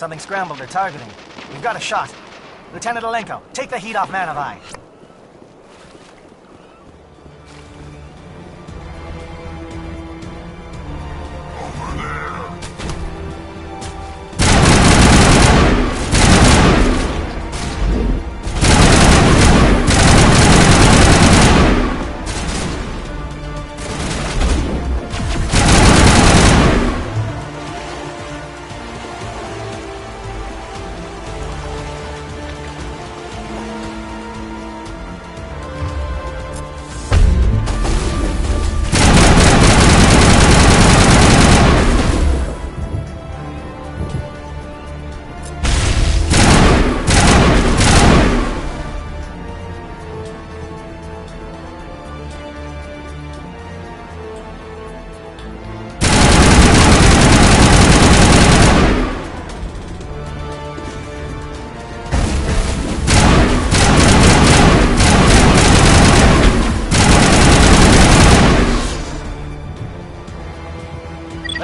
Something scrambled their targeting. We've got a shot. Lieutenant Alenko, take the heat off Man of Eye.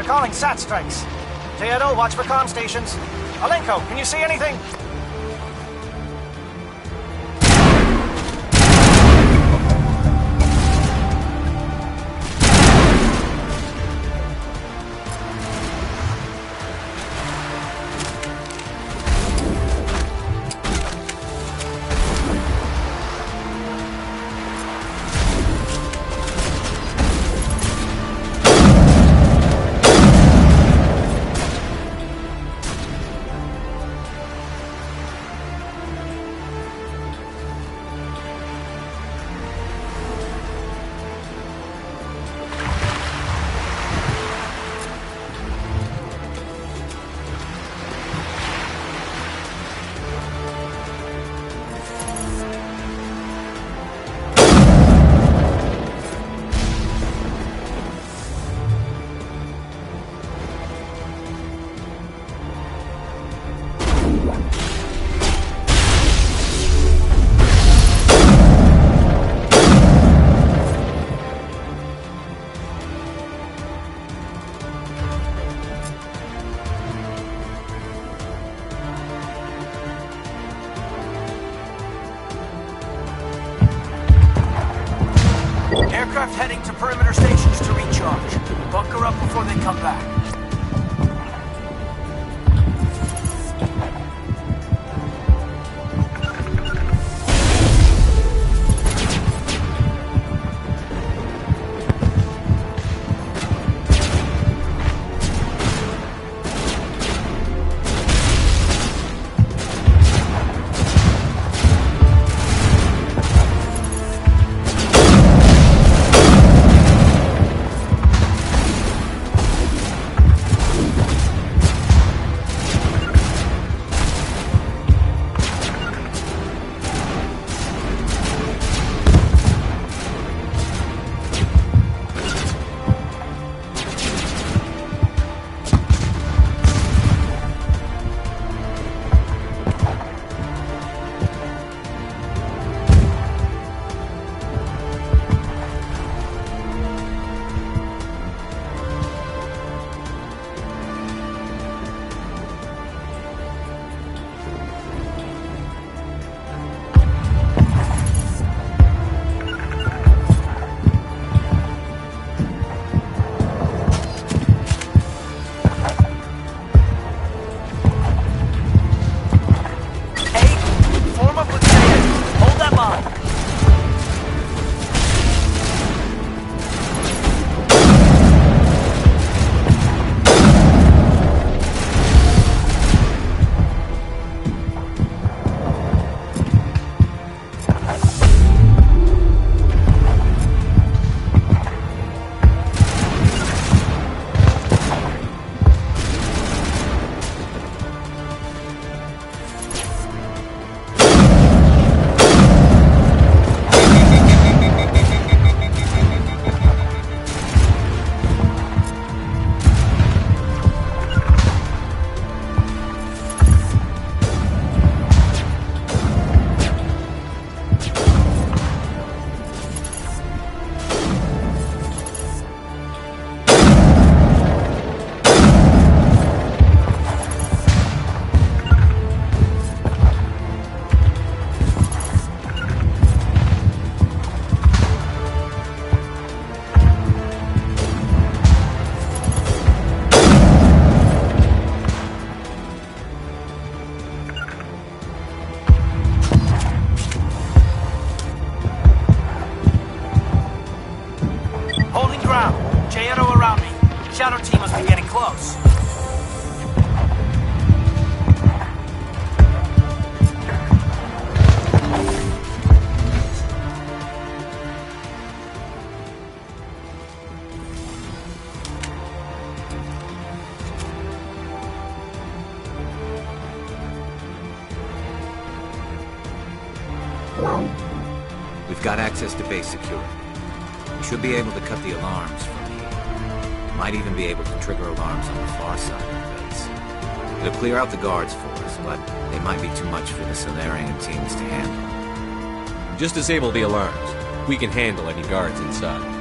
Calling SAT strikes. J.Edo, watch for comm stations. Alenko, can you see anything? Aircraft heading to perimeter stations to recharge. Bunker up before they come back. close. We've got access to base security. We should be able to cut the alarms from here. Might even be able to trigger alarms on the far side of the base. It'll clear out the guards for us, but they might be too much for the Solarian teams to handle. Just disable the alarms. We can handle any guards inside.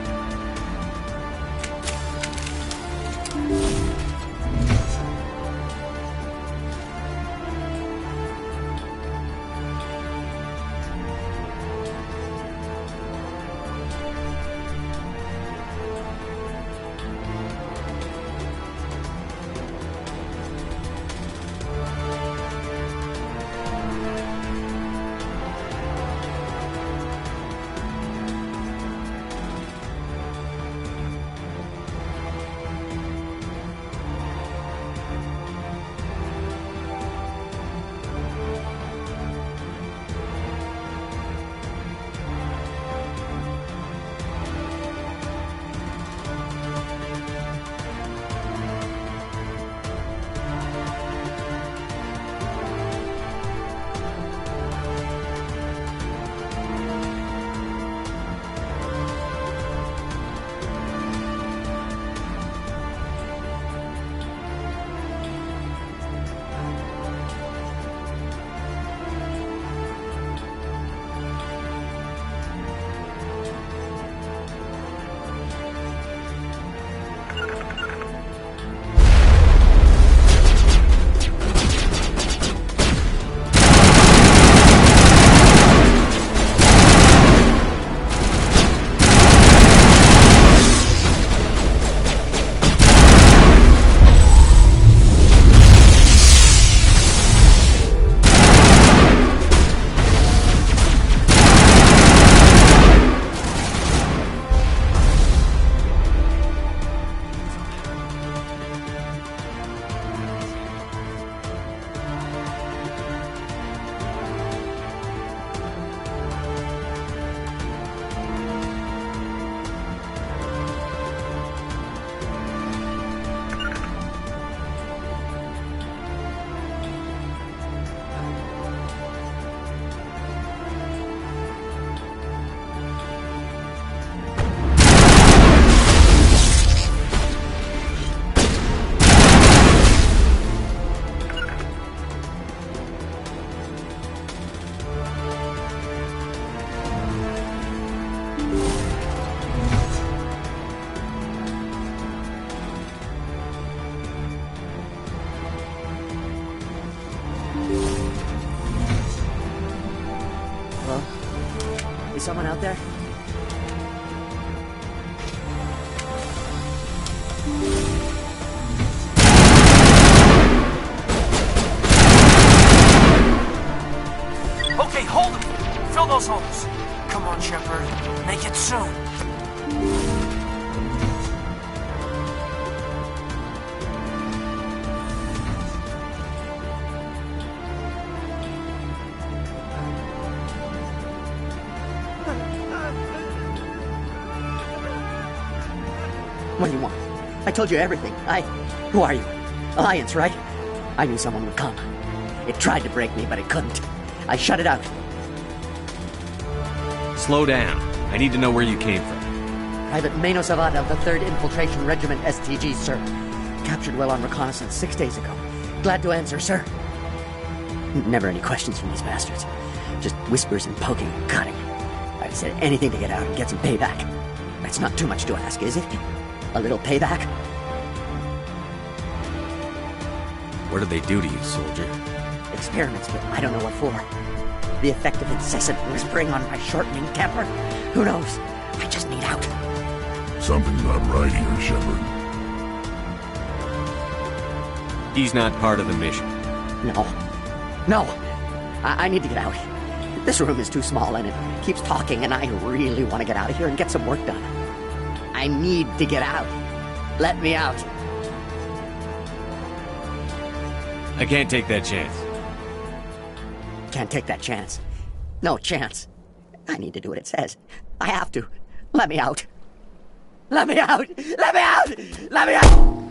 Is someone out there? Okay, hold them. Fill those holes. Come on, Shepard. Make it soon. What do you want? I told you everything. Who are you? Alliance, right? I knew someone would come. It tried to break me, but it couldn't. I shut it out. Slow down. I need to know where you came from. Private Mano Savata of the 3rd Infiltration Regiment STG, sir. Captured well on reconnaissance 6 days ago. Glad to answer, sir. Never any questions from these bastards. Just whispers and poking and cutting. I've said anything to get out and get some payback. That's not too much to ask, is it? A little payback? What did they do to you, soldier? Experiments, but I don't know what for. The effect of incessant whispering on my shortening temper? Who knows? I just need out. Something's not right here, Shepard. He's not part of the mission. No. I need to get out. This room is too small and it keeps talking and I really want to get out of here and get some work done. I need to get out. Let me out. I can't take that chance. Can't take that chance. No chance. I need to do what it says. I have to. Let me out. Let me out! Let me out! Let me out!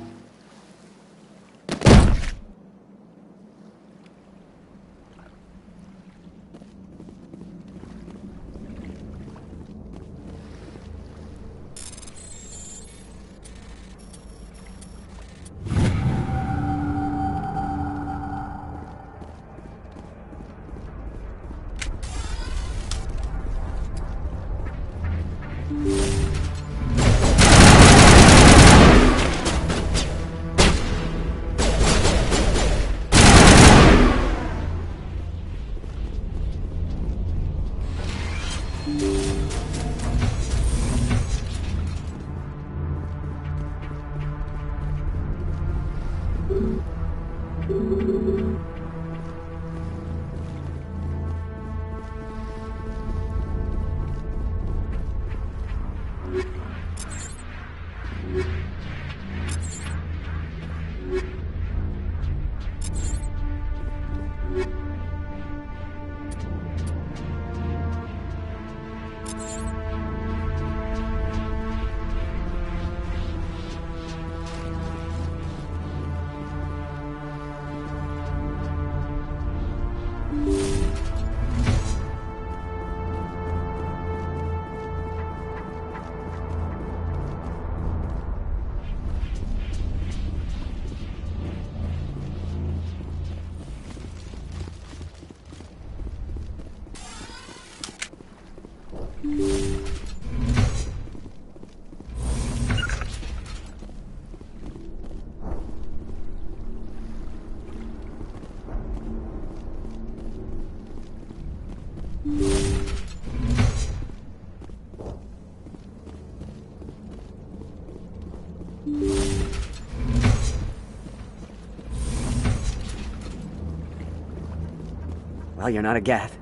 Well, you're not a Gath,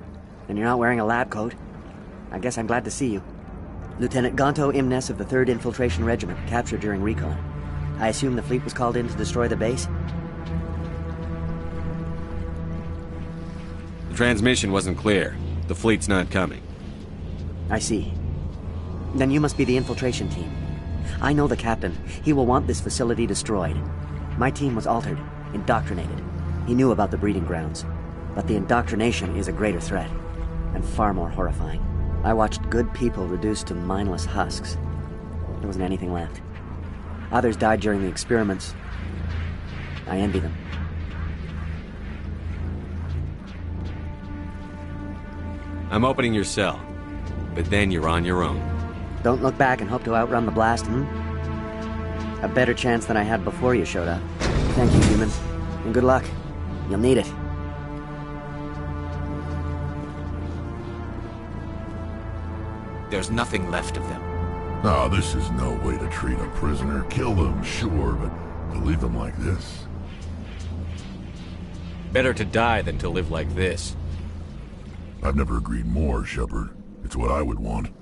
and you're not wearing a lab coat. I guess I'm glad to see you. Lieutenant Gonto Imnes of the 3rd Infiltration Regiment, captured during recon. I assume the fleet was called in to destroy the base? The transmission wasn't clear. The fleet's not coming. I see. Then you must be the infiltration team. I know the captain. He will want this facility destroyed. My team was altered, indoctrinated. He knew about the breeding grounds. But the indoctrination is a greater threat, and far more horrifying. I watched good people reduced to mindless husks. There wasn't anything left. Others died during the experiments. I envy them. I'm opening your cell, but then you're on your own. Don't look back and hope to outrun the blast, A better chance than I had before you showed up. Thank you, human. And good luck. You'll need it. There's nothing left of them. No, this is no way to treat a prisoner. Kill them, sure, but to leave them like this? Better to die than to live like this. I've never agreed more, Shepard. It's what I would want.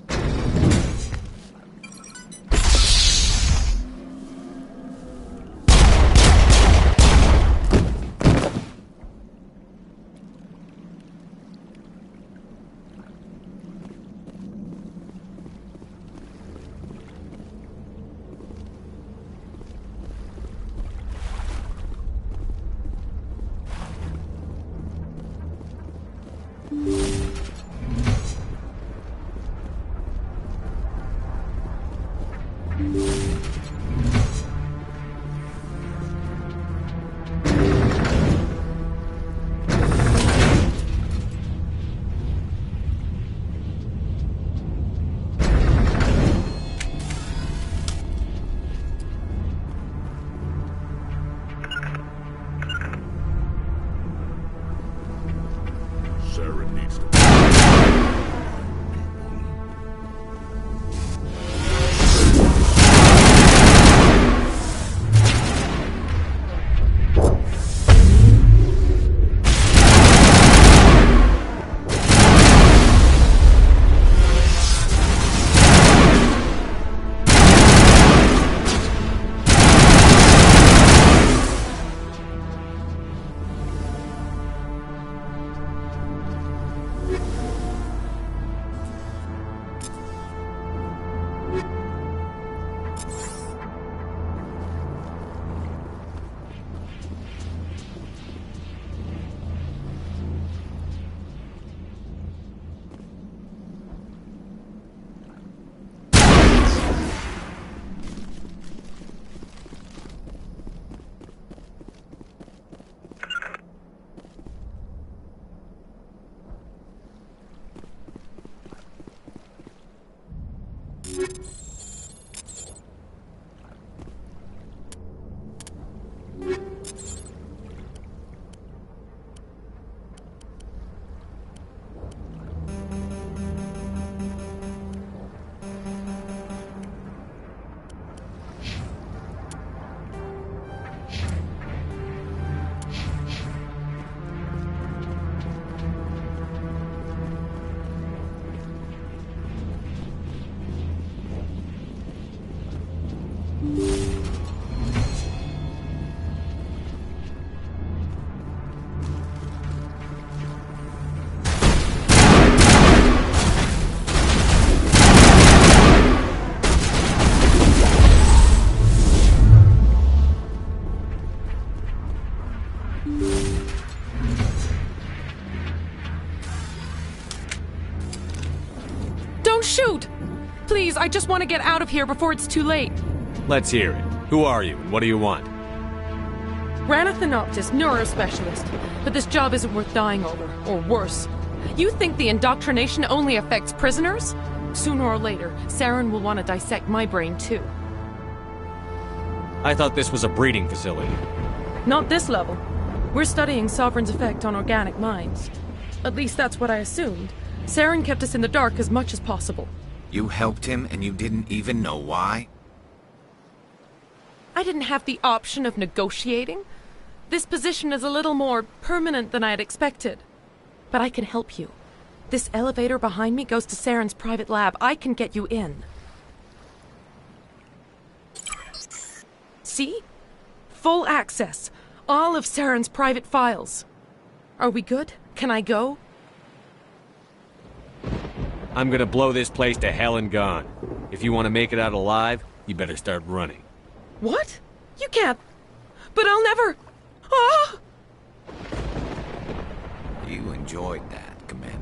Don't shoot! Please, I just want to get out of here before it's too late. Let's hear it. Who are you, and what do you want? Ranathanoptis, neurospecialist. But this job isn't worth dying over, or worse. You think the indoctrination only affects prisoners? Sooner or later, Saren will want to dissect my brain too. I thought this was a breeding facility. Not this level. We're studying Sovereign's effect on organic minds. At least that's what I assumed. Saren kept us in the dark as much as possible. You helped him and you didn't even know why? I didn't have the option of negotiating. This position is a little more permanent than I had expected. But I can help you. This elevator behind me goes to Saren's private lab. I can get you in. See? Full access. All of Saren's private files. Are we good? Can I go? I'm gonna blow this place to hell and gone. If you want to make it out alive, you better start running. What? You can't. But I'll never. Ah! You enjoyed that, Commander.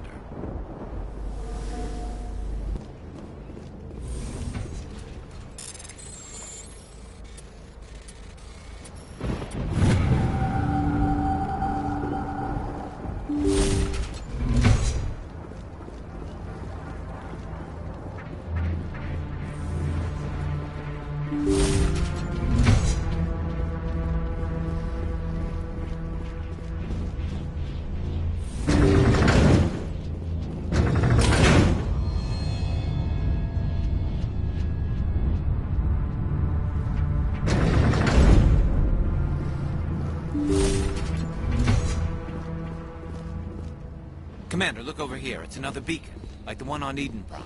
Commander, look over here. It's another beacon, like the one on Eden Prime.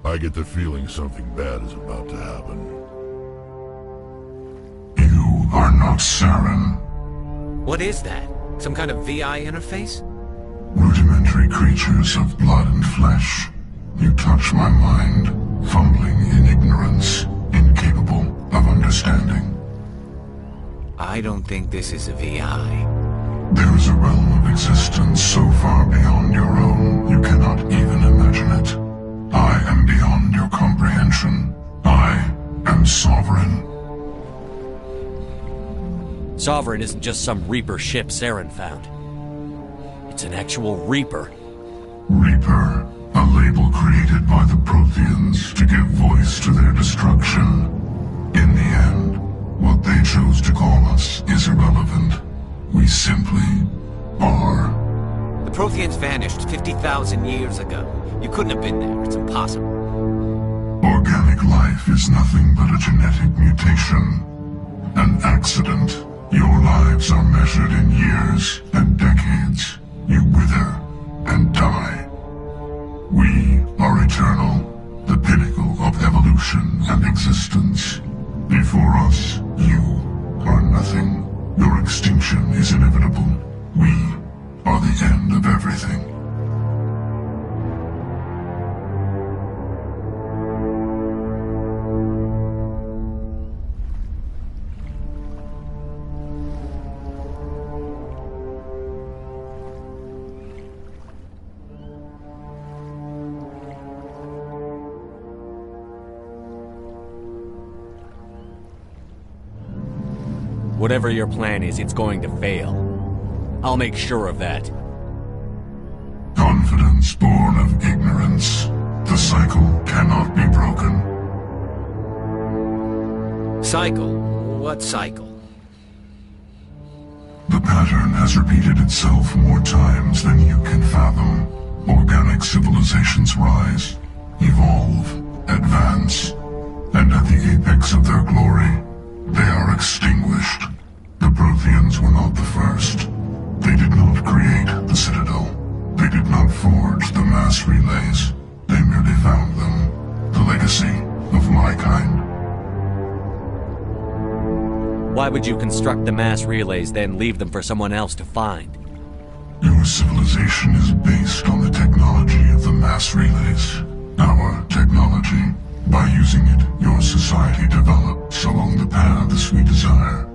I get the feeling something bad is about to happen. You are not Saren. What is that? Some kind of VI interface? Rudimentary creatures of blood and flesh. You touch my mind, fumbling in ignorance, incapable of understanding. I don't think this is a VI. There is a realm of existence so far beyond your own, you cannot even imagine it. I am beyond your comprehension. I am Sovereign. Sovereign isn't just some Reaper ship Saren found. It's an actual Reaper. Reaper, a label created by the Protheans to give voice to their destruction. In the end, what they chose to call us is irrelevant. We simply are. The Protheans vanished 50,000 years ago. You couldn't have been there. It's impossible. Organic life is nothing but a genetic mutation. An accident Your lives are measured in years and decades. You wither and die. We are eternal, the pinnacle of evolution and existence. Before us, you are nothing. Your extinction is inevitable. We are the end of everything. Whatever your plan is, it's going to fail. I'll make sure of that. Confidence born of ignorance. The cycle cannot be broken. Cycle? What cycle? The pattern has repeated itself more times than you can fathom. Organic civilizations rise, evolve, advance, and at the apex of their glory, they are extinguished. The Protheans were not the first. They did not create the Citadel. They did not forge the mass relays. They merely found them. The legacy of my kind. Why would you construct the mass relays, then leave them for someone else to find? Your civilization is based on the technology of the mass relays. Our technology. By using it, your society develops along the paths we desire.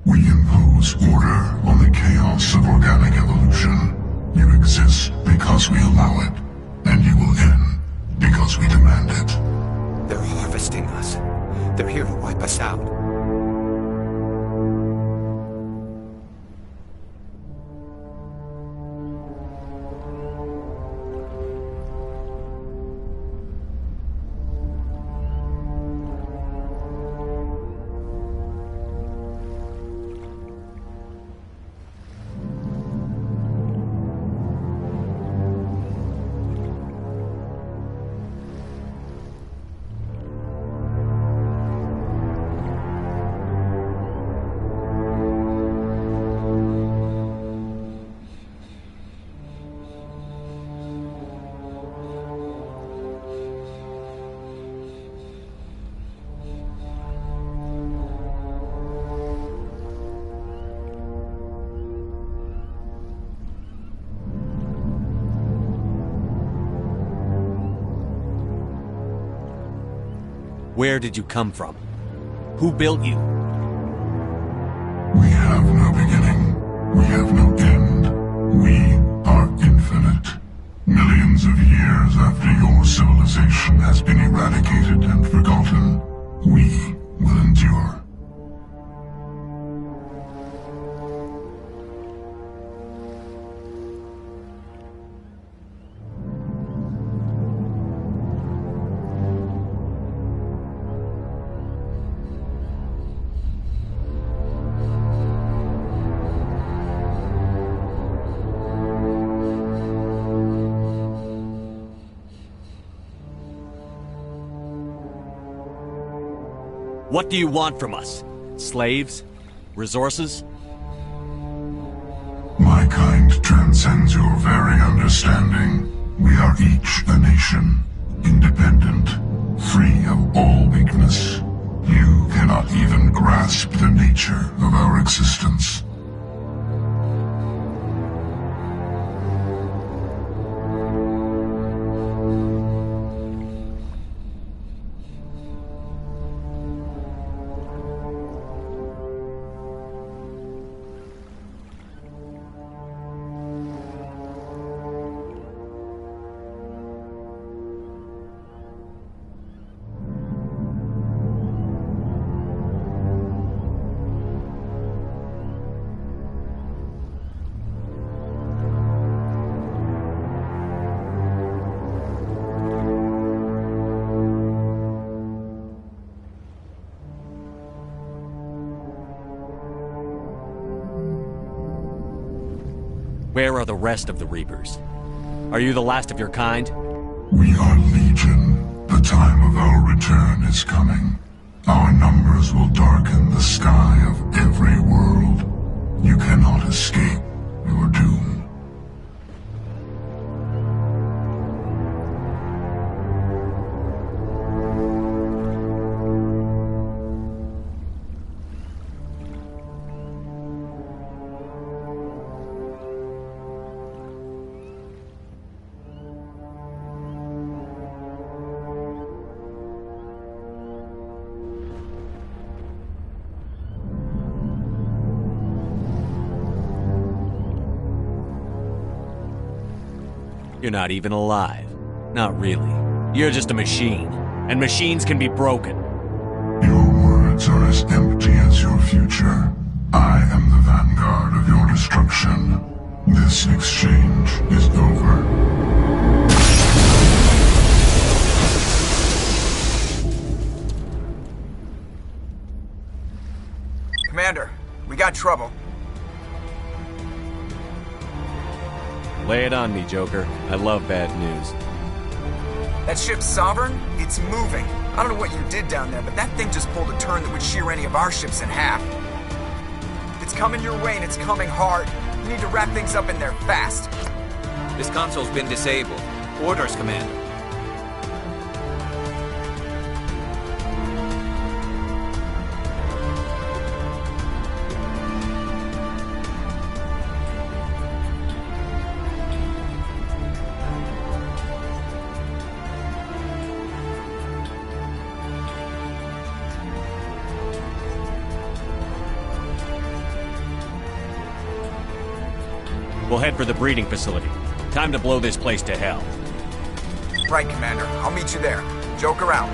We impose order on the chaos of organic evolution. You exist because we allow it, and you will end because we demand it. They're harvesting us. They're here to wipe us out. Where did you come from? Who built you? We have no beginning. We have no end. We are infinite. Millions of years after your civilization has been eradicated and forgotten, we will endure. What do you want from us? Slaves? Resources? My kind transcends your very understanding. We are each a nation, independent, free of all weakness. You cannot even grasp the nature of our existence. Where are the rest of the Reapers? Are you the last of your kind? We are Legion. The time of our return is coming. Our numbers will darken the sky of every world. You cannot escape your doom. You're not even alive. Not really. You're just a machine. And machines can be broken. Your words are as empty as your future. I am the vanguard of your destruction. This exchange is over. Commander, we got trouble. Lay it on me, Joker. I love bad news. That ship's Sovereign? It's moving. I don't know what you did down there, but that thing just pulled a turn that would shear any of our ships in half. It's coming your way, and it's coming hard. You need to wrap things up in there fast. This console's been disabled. Orders, Commander. We'll head for the breeding facility. Time to blow this place to hell. Right, Commander. I'll meet you there. Joker out.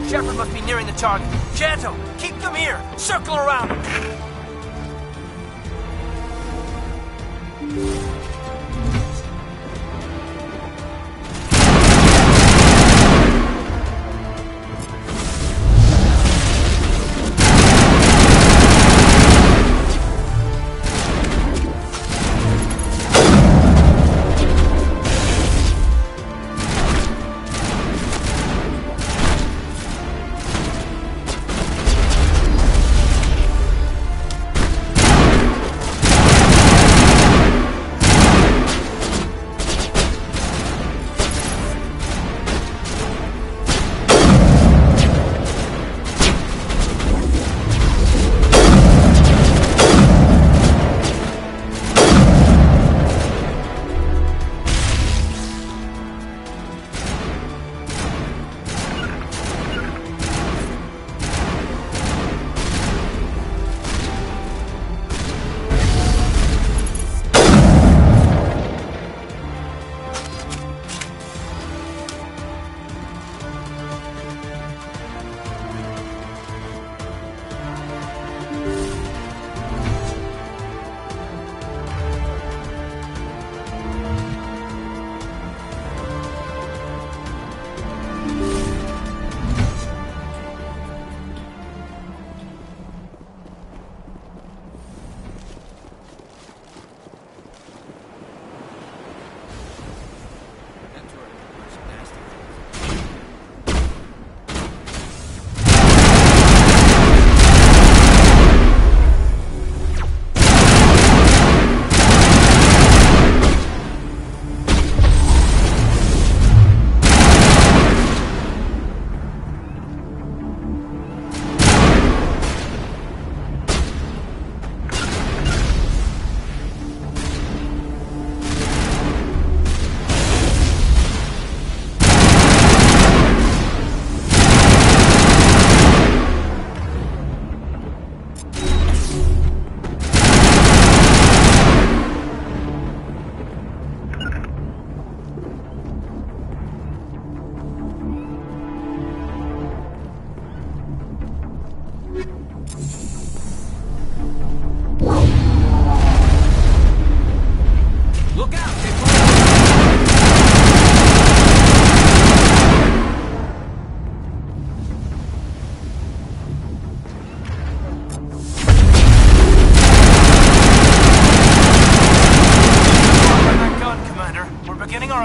Shepard must be nearing the target. Janto, keep them here! Circle around him!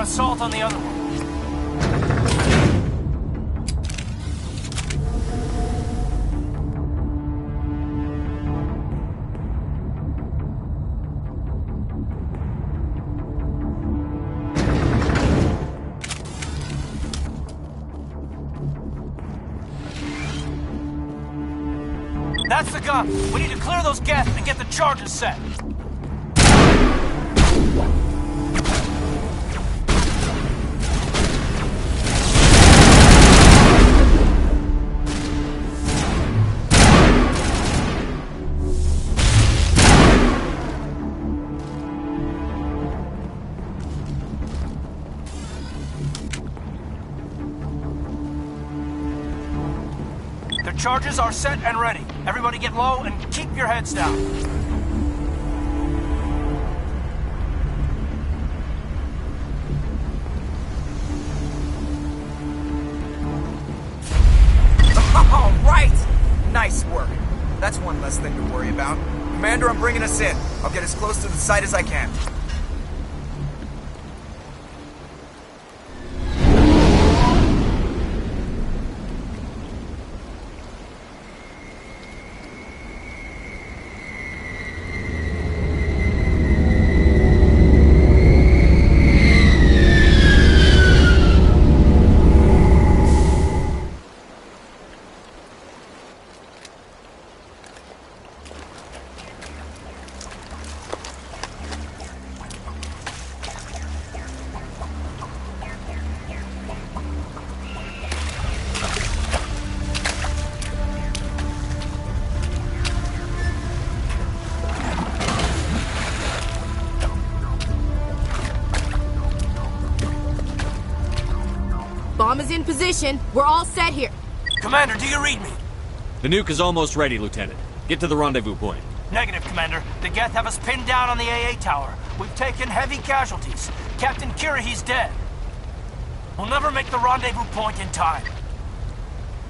assault on the other one. That's the gun. We need to clear those geth and get the charges set. The charges are set and ready. Everybody get low and keep your heads down. All right! Nice work. That's one less thing to worry about. Commander, I'm bringing us in. I'll get as close to the site as I can. Bomb is in position. We're all set here. Commander, do you read me? The nuke is almost ready, Lieutenant. Get to the rendezvous point. Negative, Commander. The Geth have us pinned down on the AA tower. We've taken heavy casualties. Captain Kirahi's dead. We'll never make the rendezvous point in time.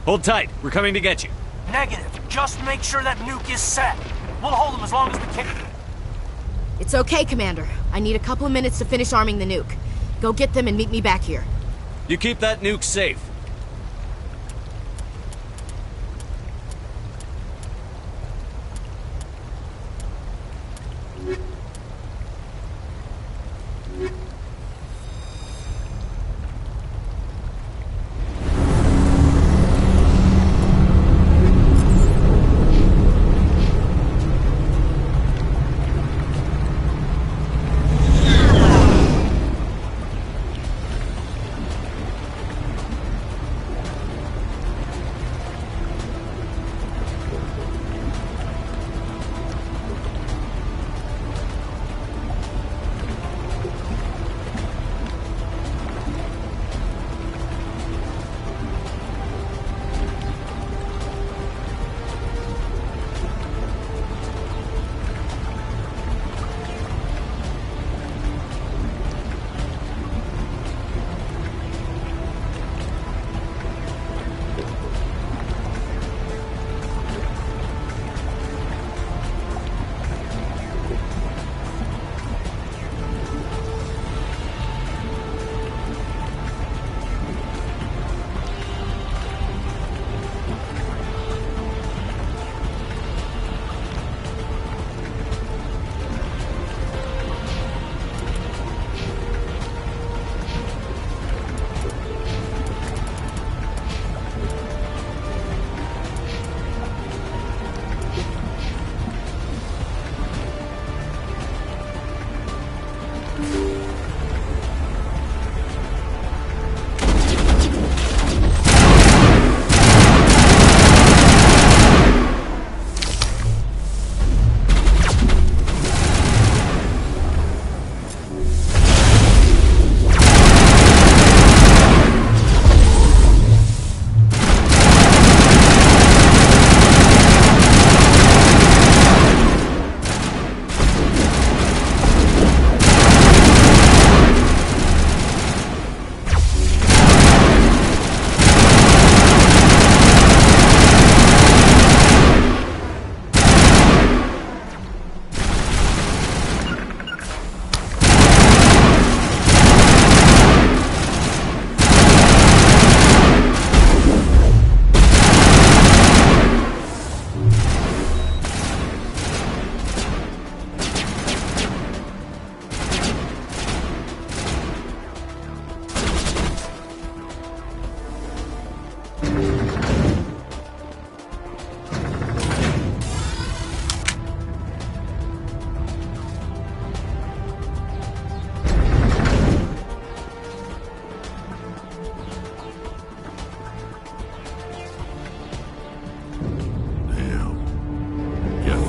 Hold tight. We're coming to get you. Negative. Just make sure that nuke is set. We'll hold them as long as we can. It's okay, Commander. I need a couple of minutes to finish arming the nuke. Go get them and meet me back here. You keep that nuke safe.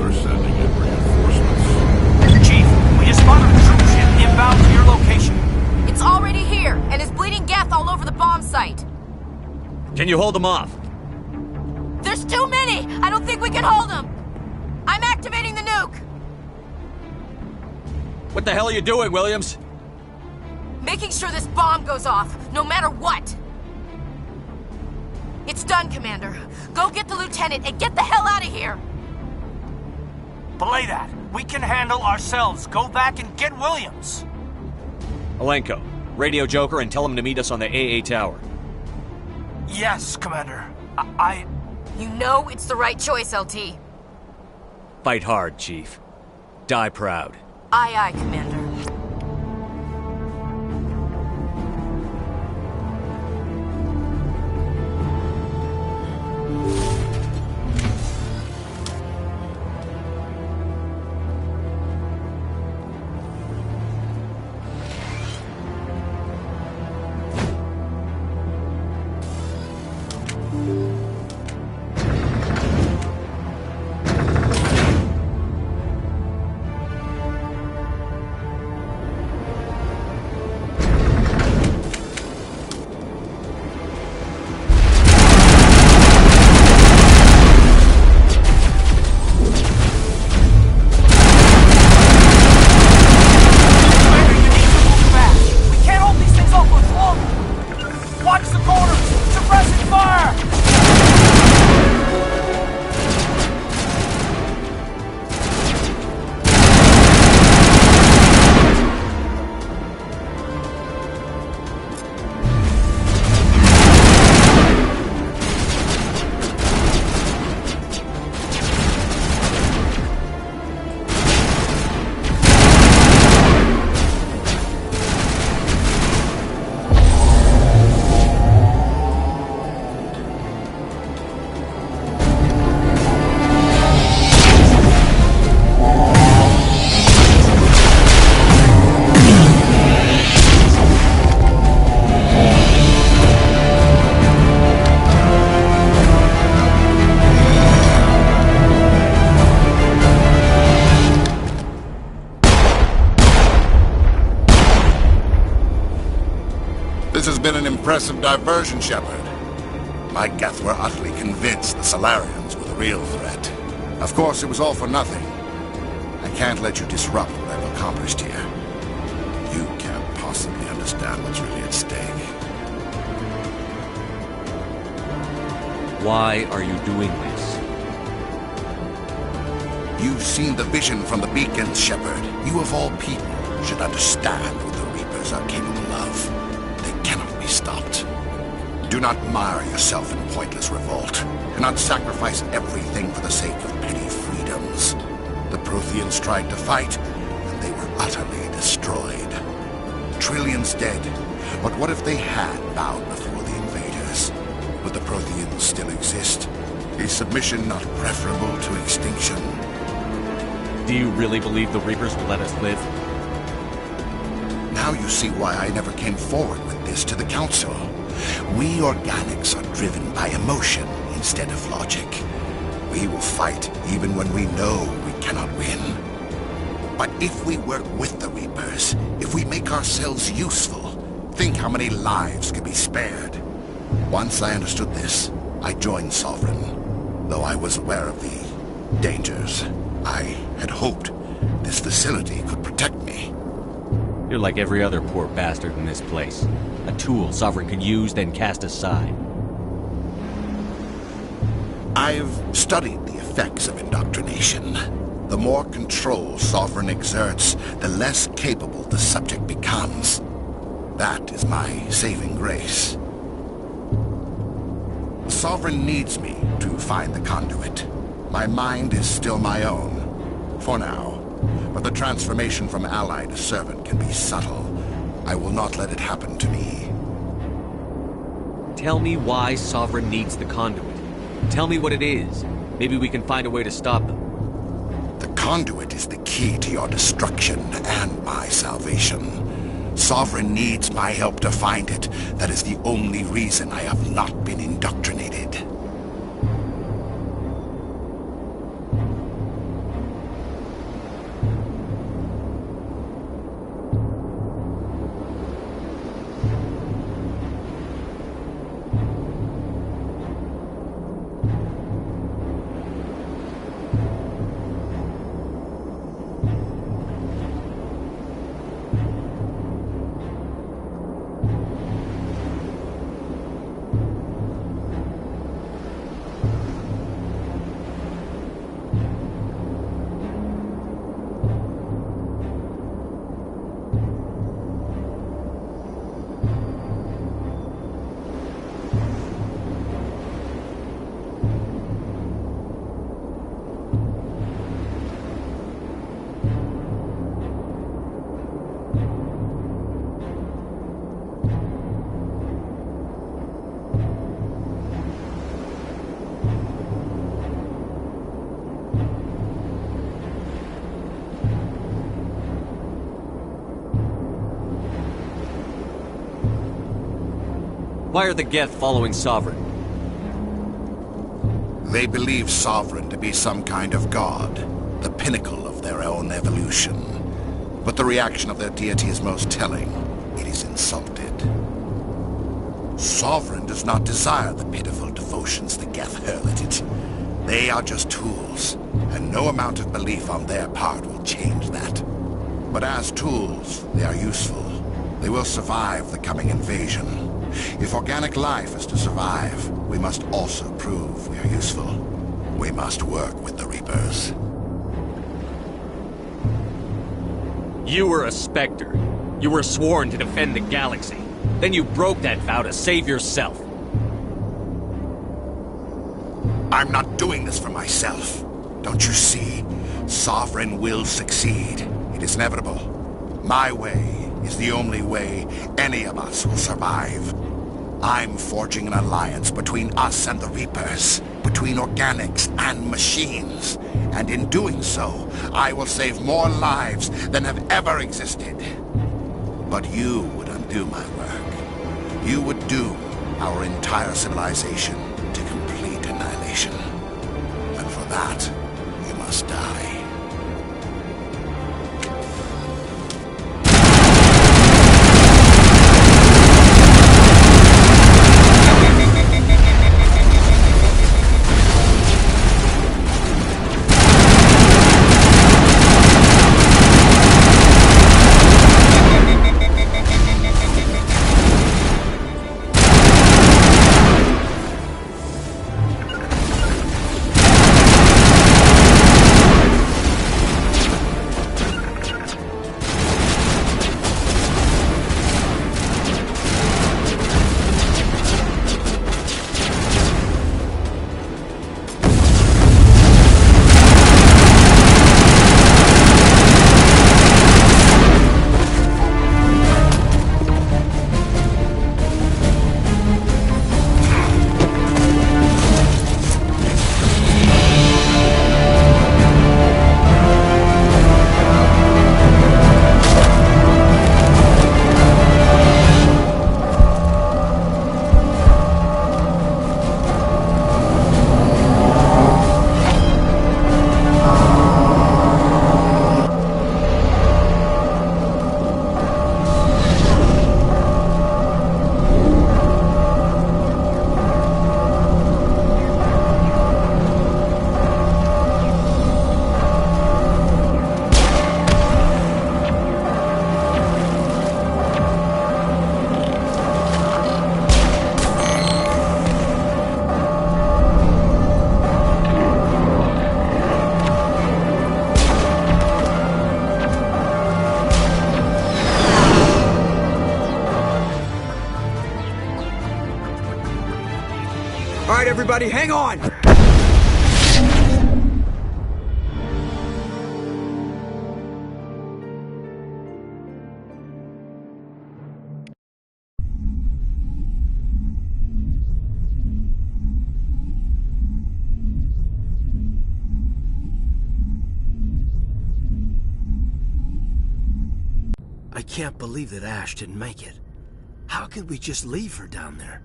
We're sending in reinforcements. Chief, we just spotted a troop ship inbound to your location. It's already here, and is bleeding Geth all over the bomb site. Can you hold them off? There's too many! I don't think we can hold them! I'm activating the nuke! What the hell are you doing, Williams? Making sure this bomb goes off, no matter what! It's done, Commander. Go get the lieutenant and get the hell out of here! Belay that. We can handle ourselves. Go back and get Williams. Alenko, radio Joker and tell him to meet us on the AA tower. Yes, Commander. You know it's the right choice, LT. Fight hard, Chief. Die proud. Aye, aye, Commander. This has been an impressive diversion, Shepard. My Geth were utterly convinced the Solarians were the real threat. Of course, it was all for nothing. I can't let you disrupt what I've accomplished here. You can't possibly understand what's really at stake. Why are you doing this? You've seen the vision from the beacons, Shepard. You of all people should understand what the Reapers are capable of. They cannot be stopped. Do not mire yourself in pointless revolt. Do not sacrifice everything for the sake of petty freedoms. The Protheans tried to fight, and they were utterly destroyed. Trillions dead, but what if they had bowed before the invaders? Would the Protheans still exist? Is submission not preferable to extinction? Do you really believe the Reapers will let us live? Now you see why I never came forward with this to the Council. We organics are driven by emotion instead of logic. We will fight even when we know we cannot win. But if we work with the Reapers, if we make ourselves useful, think how many lives could be spared. Once I understood this, I joined Sovereign, though I was aware of the dangers. I had hoped this facility could protect me. You're like every other poor bastard in this place. A tool Sovereign can use, then cast aside. I've studied the effects of indoctrination. The more control Sovereign exerts, the less capable the subject becomes. That is my saving grace. Sovereign needs me to find the conduit. My mind is still my own, for now. But the transformation from ally to servant can be subtle. I will not let it happen to me. Tell me why Sovereign needs the conduit. Tell me what it is. Maybe we can find a way to stop them. The conduit is the key to your destruction and my salvation. Sovereign needs my help to find it. That is the only reason I have not been indoctrinated. Why are the Geth following Sovereign? They believe Sovereign to be some kind of god, the pinnacle of their own evolution. But the reaction of their deity is most telling. It is insulted. Sovereign does not desire the pitiful devotions the Geth hurl at it. They are just tools, and no amount of belief on their part will change that. But as tools, they are useful. They will survive the coming invasion. If organic life is to survive, we must also prove we are useful. We must work with the Reapers. You were a Spectre. You were sworn to defend the galaxy. Then you broke that vow to save yourself. I'm not doing this for myself. Don't you see? Sovereign will succeed. It is inevitable. My way is the only way any of us will survive. I'm forging an alliance between us and the Reapers, between organics and machines. And in doing so, I will save more lives than have ever existed. But you would undo my work. You would doom our entire civilization to complete annihilation. And for that, you must die. All right, everybody, hang on! I can't believe that Ash didn't make it. How could we just leave her down there?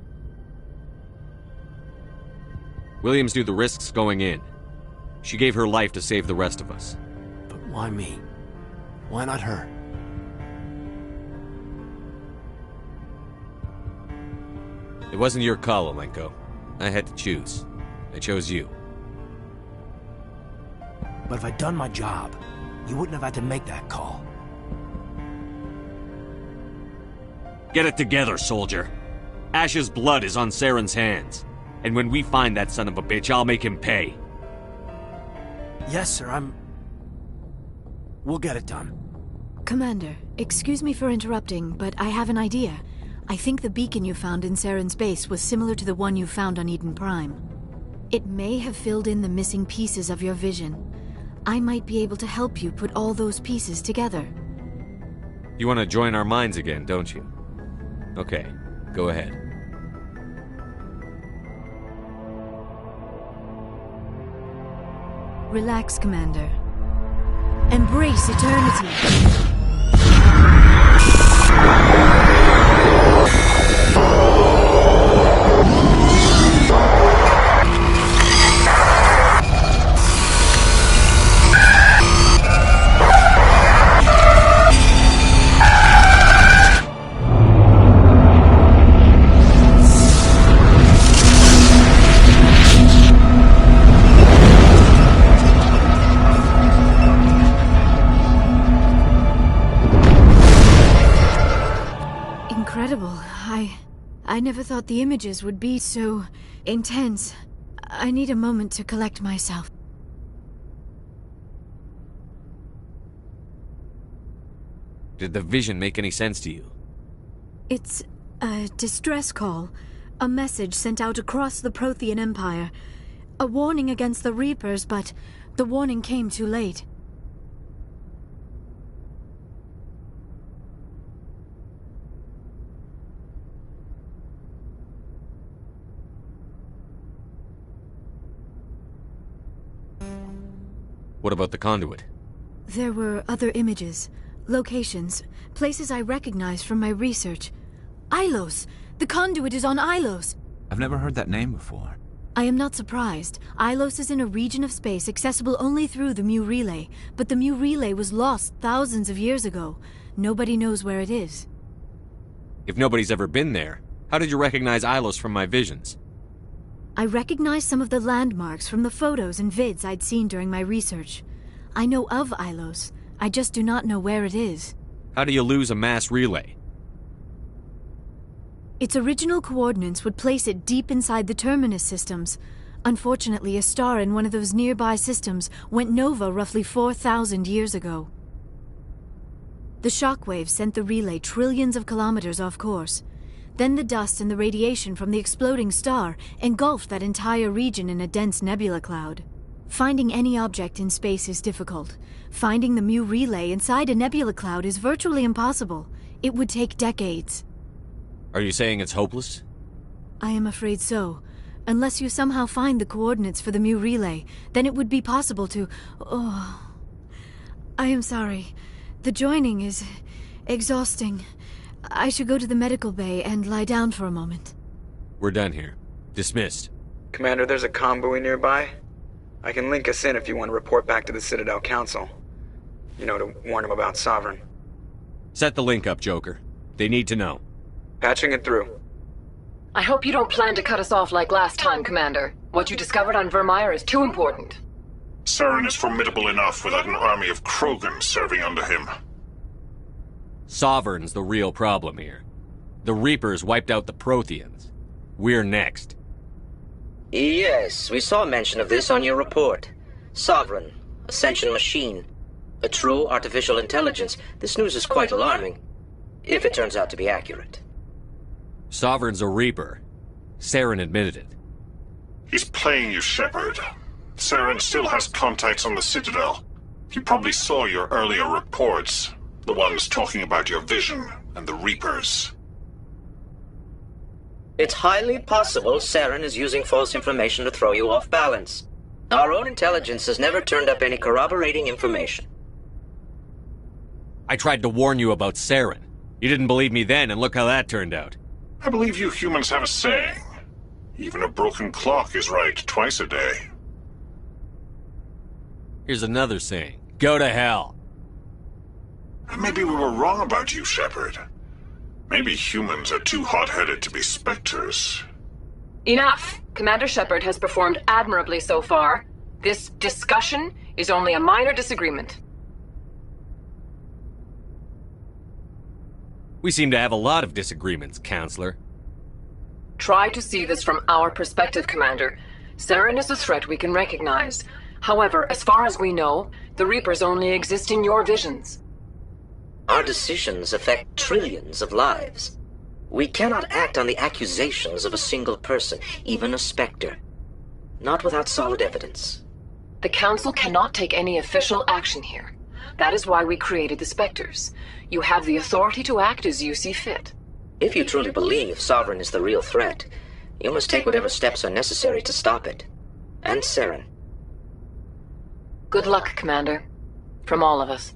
Williams knew the risks going in. She gave her life to save the rest of us. But why me? Why not her? It wasn't your call, Alenko. I had to choose. I chose you. But if I'd done my job, you wouldn't have had to make that call. Get it together, soldier. Ash's blood is on Saren's hands. And when we find that son of a bitch, I'll make him pay. Yes, sir, We'll get it done. Commander, excuse me for interrupting, but I have an idea. I think the beacon you found in Saren's base was similar to the one you found on Eden Prime. It may have filled in the missing pieces of your vision. I might be able to help you put all those pieces together. You want to join our minds again, don't you? Okay, go ahead. Relax, Commander. Embrace eternity. I never thought the images would be so intense. I need a moment to collect myself. Did the vision make any sense to you? It's a distress call. A message sent out across the Prothean Empire. A warning against the Reapers, but the warning came too late. What about the conduit? There were other images, locations, places I recognized from my research. Ilos! The conduit is on Ilos! I've never heard that name before. I am not surprised. Ilos is in a region of space accessible only through the Mu Relay, but the Mu Relay was lost thousands of years ago. Nobody knows where it is. If nobody's ever been there, how did you recognize Ilos from my visions? I recognized some of the landmarks from the photos and vids I'd seen during my research. I know of Ilos. I just do not know where it is. How do you lose a mass relay? Its original coordinates would place it deep inside the Terminus systems. Unfortunately, a star in one of those nearby systems went nova roughly 4,000 years ago. The shockwaves sent the relay trillions of kilometers off course. Then the dust and the radiation from the exploding star engulfed that entire region in a dense nebula cloud. Finding any object in space is difficult. Finding the Mu Relay inside a nebula cloud is virtually impossible. It would take decades. Are you saying it's hopeless? I am afraid so. Unless you somehow find the coordinates for the Mu Relay, then it would be possible to... Oh... I am sorry. The joining is exhausting. I should go to the medical bay and lie down for a moment. We're done here. Dismissed. Commander, there's a convoy nearby. I can link us in if you want to report back to the Citadel Council. You know, to warn them about Sovereign. Set the link up, Joker. They need to know. Patching it through. I hope you don't plan to cut us off like last time, Commander. What you discovered on Vermeer is too important. Saren is formidable enough without an army of Krogan serving under him. Sovereign's the real problem here. The Reapers wiped out the Protheans. We're next. Yes, we saw mention of this on your report. Sovereign, Ascension machine, a true artificial intelligence. This news is quite alarming, if it turns out to be accurate. Sovereign's a Reaper. Saren admitted it. He's playing you, Shepard. Saren still has contacts on the Citadel. He probably saw your earlier reports. The ones talking about your vision and the Reapers. It's highly possible Saren is using false information to throw you off balance. Our own intelligence has never turned up any corroborating information. I tried to warn you about Saren. You didn't believe me then, and look how that turned out. I believe you humans have a saying. Even a broken clock is right twice a day. Here's another saying. Go to hell. Maybe we were wrong about you, Shepard. Maybe humans are too hot-headed to be specters. Enough! Commander Shepard has performed admirably so far. This discussion is only a minor disagreement. We seem to have a lot of disagreements, Counselor. Try to see this from our perspective, Commander. Saren is a threat we can recognize. However, as far as we know, the Reapers only exist in your visions. Our decisions affect trillions of lives. We cannot act on the accusations of a single person, even a Spectre. Not without solid evidence. The Council cannot take any official action here. That is why we created the Spectres. You have the authority to act as you see fit. If you truly believe Sovereign is the real threat, you must take whatever steps are necessary to stop it. And Saren. Good luck, Commander. From all of us.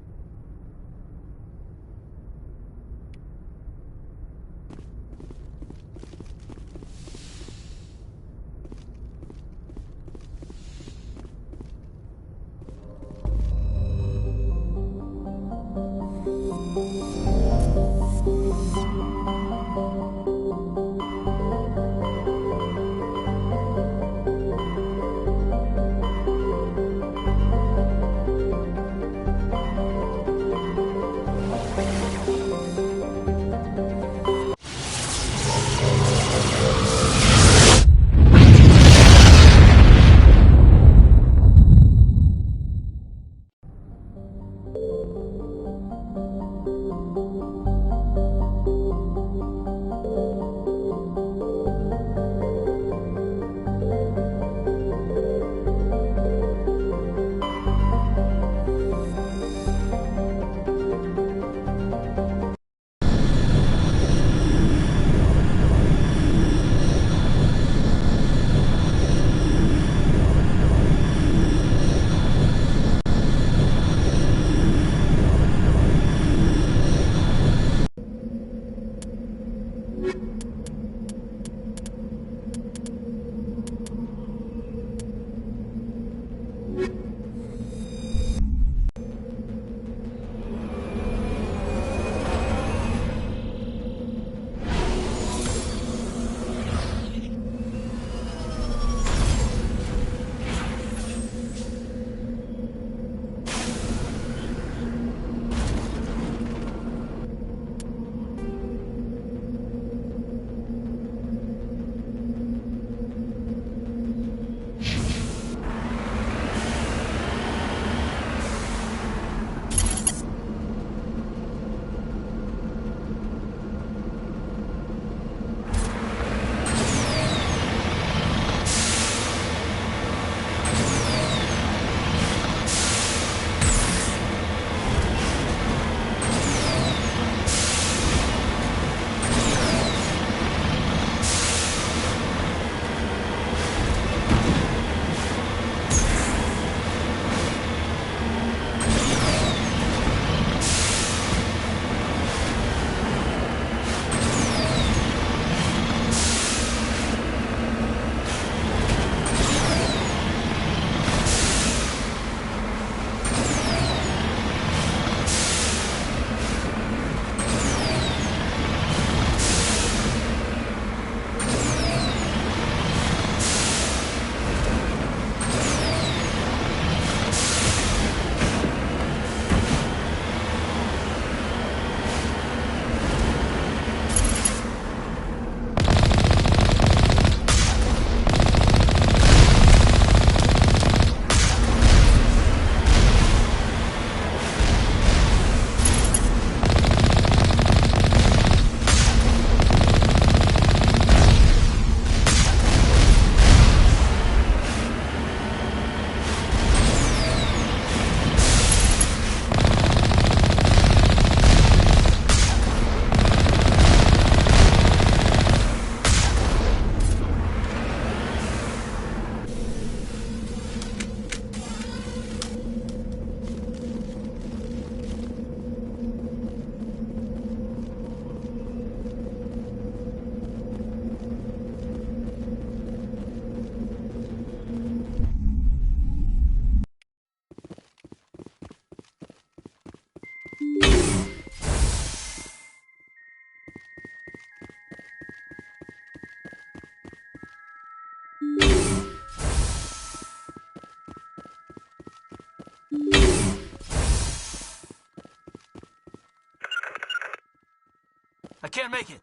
I can't make it.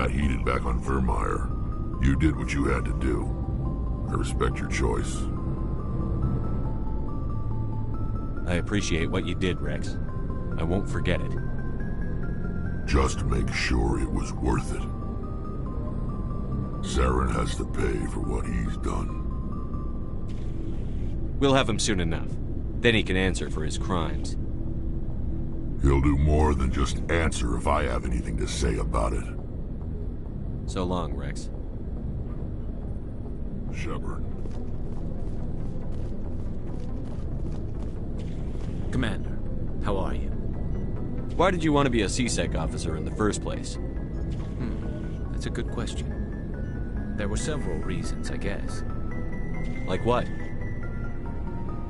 got heated back on Vermeer. You did what you had to do. I respect your choice. I appreciate what you did, Rex. I won't forget it. Just make sure it was worth it. Saren has to pay for what he's done. We'll have him soon enough. Then he can answer for his crimes. He'll do more than just answer if I have anything to say about it. So long, Rex. Shepard. Commander, how are you? Why did you want to be a C-Sec officer in the first place? That's a good question. There were several reasons, I guess. Like what?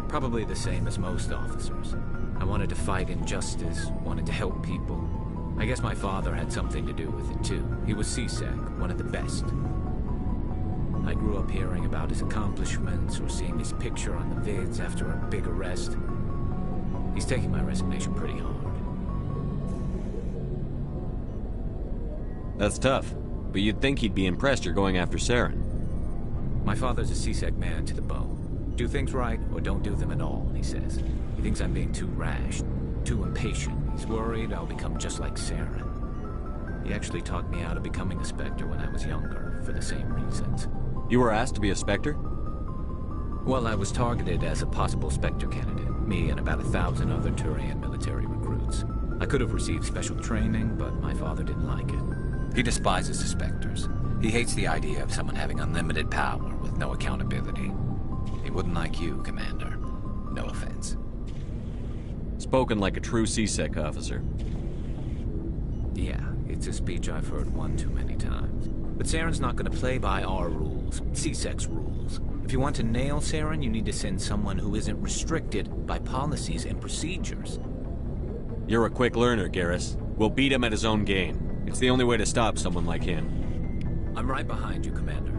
Probably the same as most officers. I wanted to fight injustice, wanted to help people. I guess my father had something to do with it too. He was C-Sec, one of the best. I grew up hearing about his accomplishments or seeing his picture on the vids after a big arrest. He's taking my resignation pretty hard. That's tough, but you'd think he'd be impressed you're going after Saren. My father's a C-Sec man to the bone. Do things right or don't do them at all, he says. He thinks I'm being too rash, too impatient. He's worried I'll become just like Saren. He actually talked me out of becoming a Spectre when I was younger, for the same reasons. You were asked to be a Spectre? Well, I was targeted as a possible Spectre candidate, me and about 1,000 other Turian military recruits. I could have received special training, but my father didn't like it. He despises the Spectres. He hates the idea of someone having unlimited power with no accountability. He wouldn't like you, Commander. No offense. Spoken like a true C-Sec officer. Yeah, it's a speech I've heard one too many times. But Saren's not going to play by our rules, C-Sec's rules. If you want to nail Saren, you need to send someone who isn't restricted by policies and procedures. You're a quick learner, Garrus. We'll beat him at his own game. It's the only way to stop someone like him. I'm right behind you, Commander.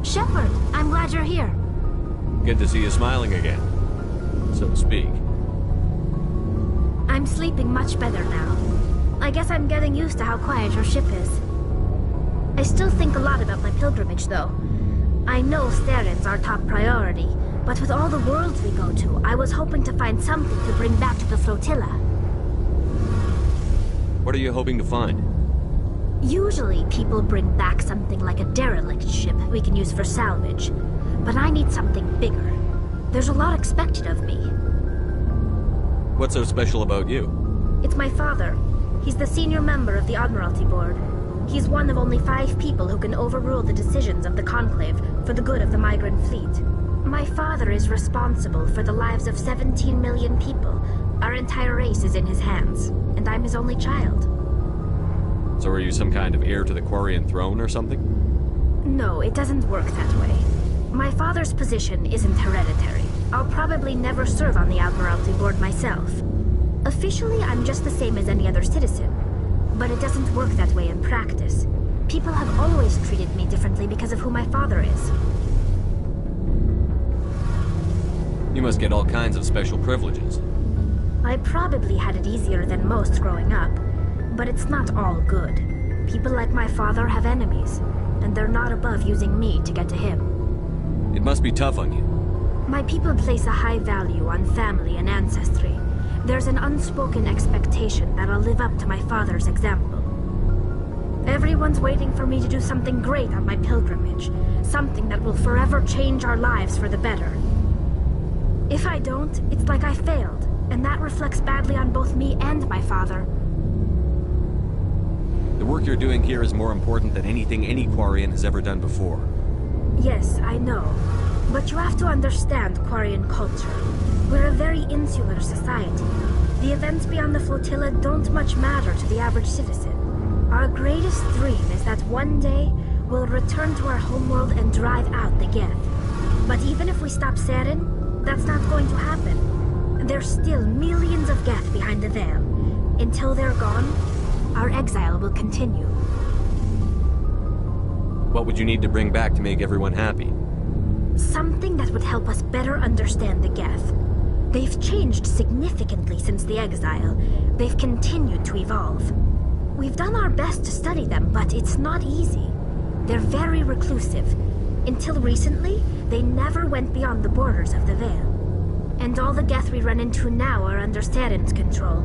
Shepard, I'm glad you're here. Good to see you smiling again, so to speak. I'm sleeping much better now. I guess I'm getting used to how quiet your ship is. I still think a lot about my pilgrimage, though. I know Saren's our top priority, but with all the worlds we go to, I was hoping to find something to bring back to the flotilla. What are you hoping to find? Usually, people bring back something like a derelict ship we can use for salvage. But I need something bigger. There's a lot expected of me. What's so special about you? It's my father. He's the senior member of the Admiralty Board. He's one of only 5 people who can overrule the decisions of the Conclave for the good of the migrant fleet. My father is responsible for the lives of 17 million people. Our entire race is in his hands, and I'm his only child. So are you some kind of heir to the Quarian throne or something? No, it doesn't work that way. My father's position isn't hereditary. I'll probably never serve on the Admiralty Board myself. Officially, I'm just the same as any other citizen. But it doesn't work that way in practice. People have always treated me differently because of who my father is. You must get all kinds of special privileges. I probably had it easier than most growing up. But it's not all good. People like my father have enemies, and they're not above using me to get to him. It must be tough on you. My people place a high value on family and ancestry. There's an unspoken expectation that I'll live up to my father's example. Everyone's waiting for me to do something great on my pilgrimage, something that will forever change our lives for the better. If I don't, it's like I failed, and that reflects badly on both me and my father. The work you're doing here is more important than anything any Quarian has ever done before. Yes, I know. But you have to understand Quarian culture. We're a very insular society. The events beyond the flotilla don't much matter to the average citizen. Our greatest dream is that one day we'll return to our homeworld and drive out the Geth. But even if we stop Saren, that's not going to happen. There's still millions of Geth behind the veil. Until they're gone, our exile will continue. What would you need to bring back to make everyone happy? Something that would help us better understand the Geth. They've changed significantly since the exile. They've continued to evolve. We've done our best to study them, but it's not easy. They're very reclusive. Until recently, they never went beyond the borders of the Veil. And all the Geth we run into now are under Saren's control.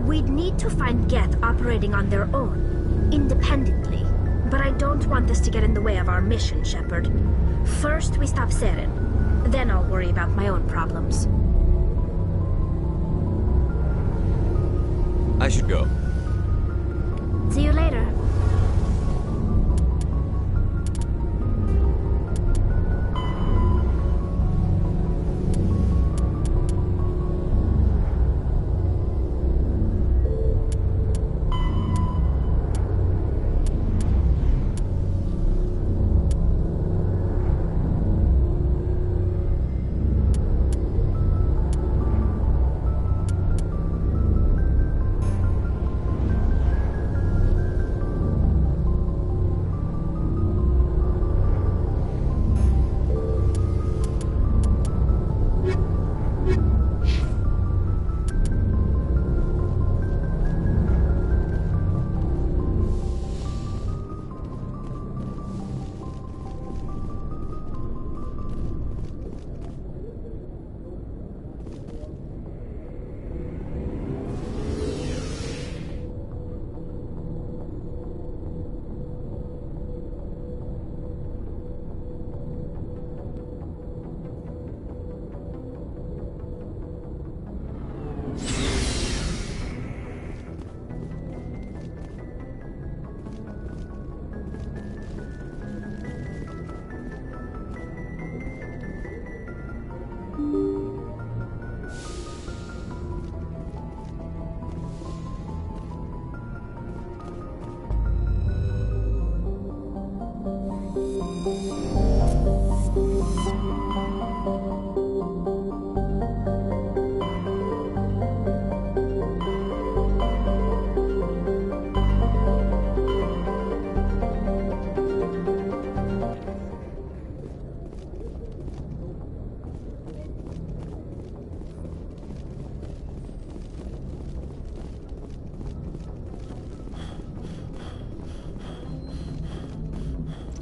We'd need to find Geth operating on their own, independently. But I don't want this to get in the way of our mission, Shepard. First, we stop Saren. Then I'll worry about my own problems. I should go. See you later.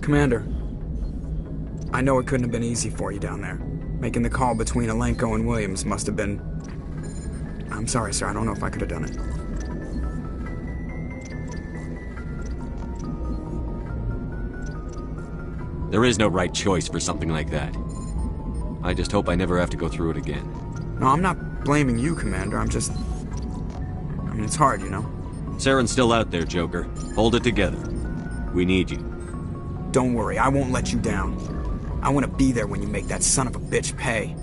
Commander, I know it couldn't have been easy for you down there. Making the call between Alenko and Williams must have been... I'm sorry, sir. I don't know if I could have done it. There is no right choice for something like that. I just hope I never have to go through it again. No, I'm not blaming you, Commander. I'm just... I mean, it's hard, you know? Saren's still out there, Joker. Hold it together. We need you. Don't worry, I won't let you down. I want to be there when you make that son of a bitch pay.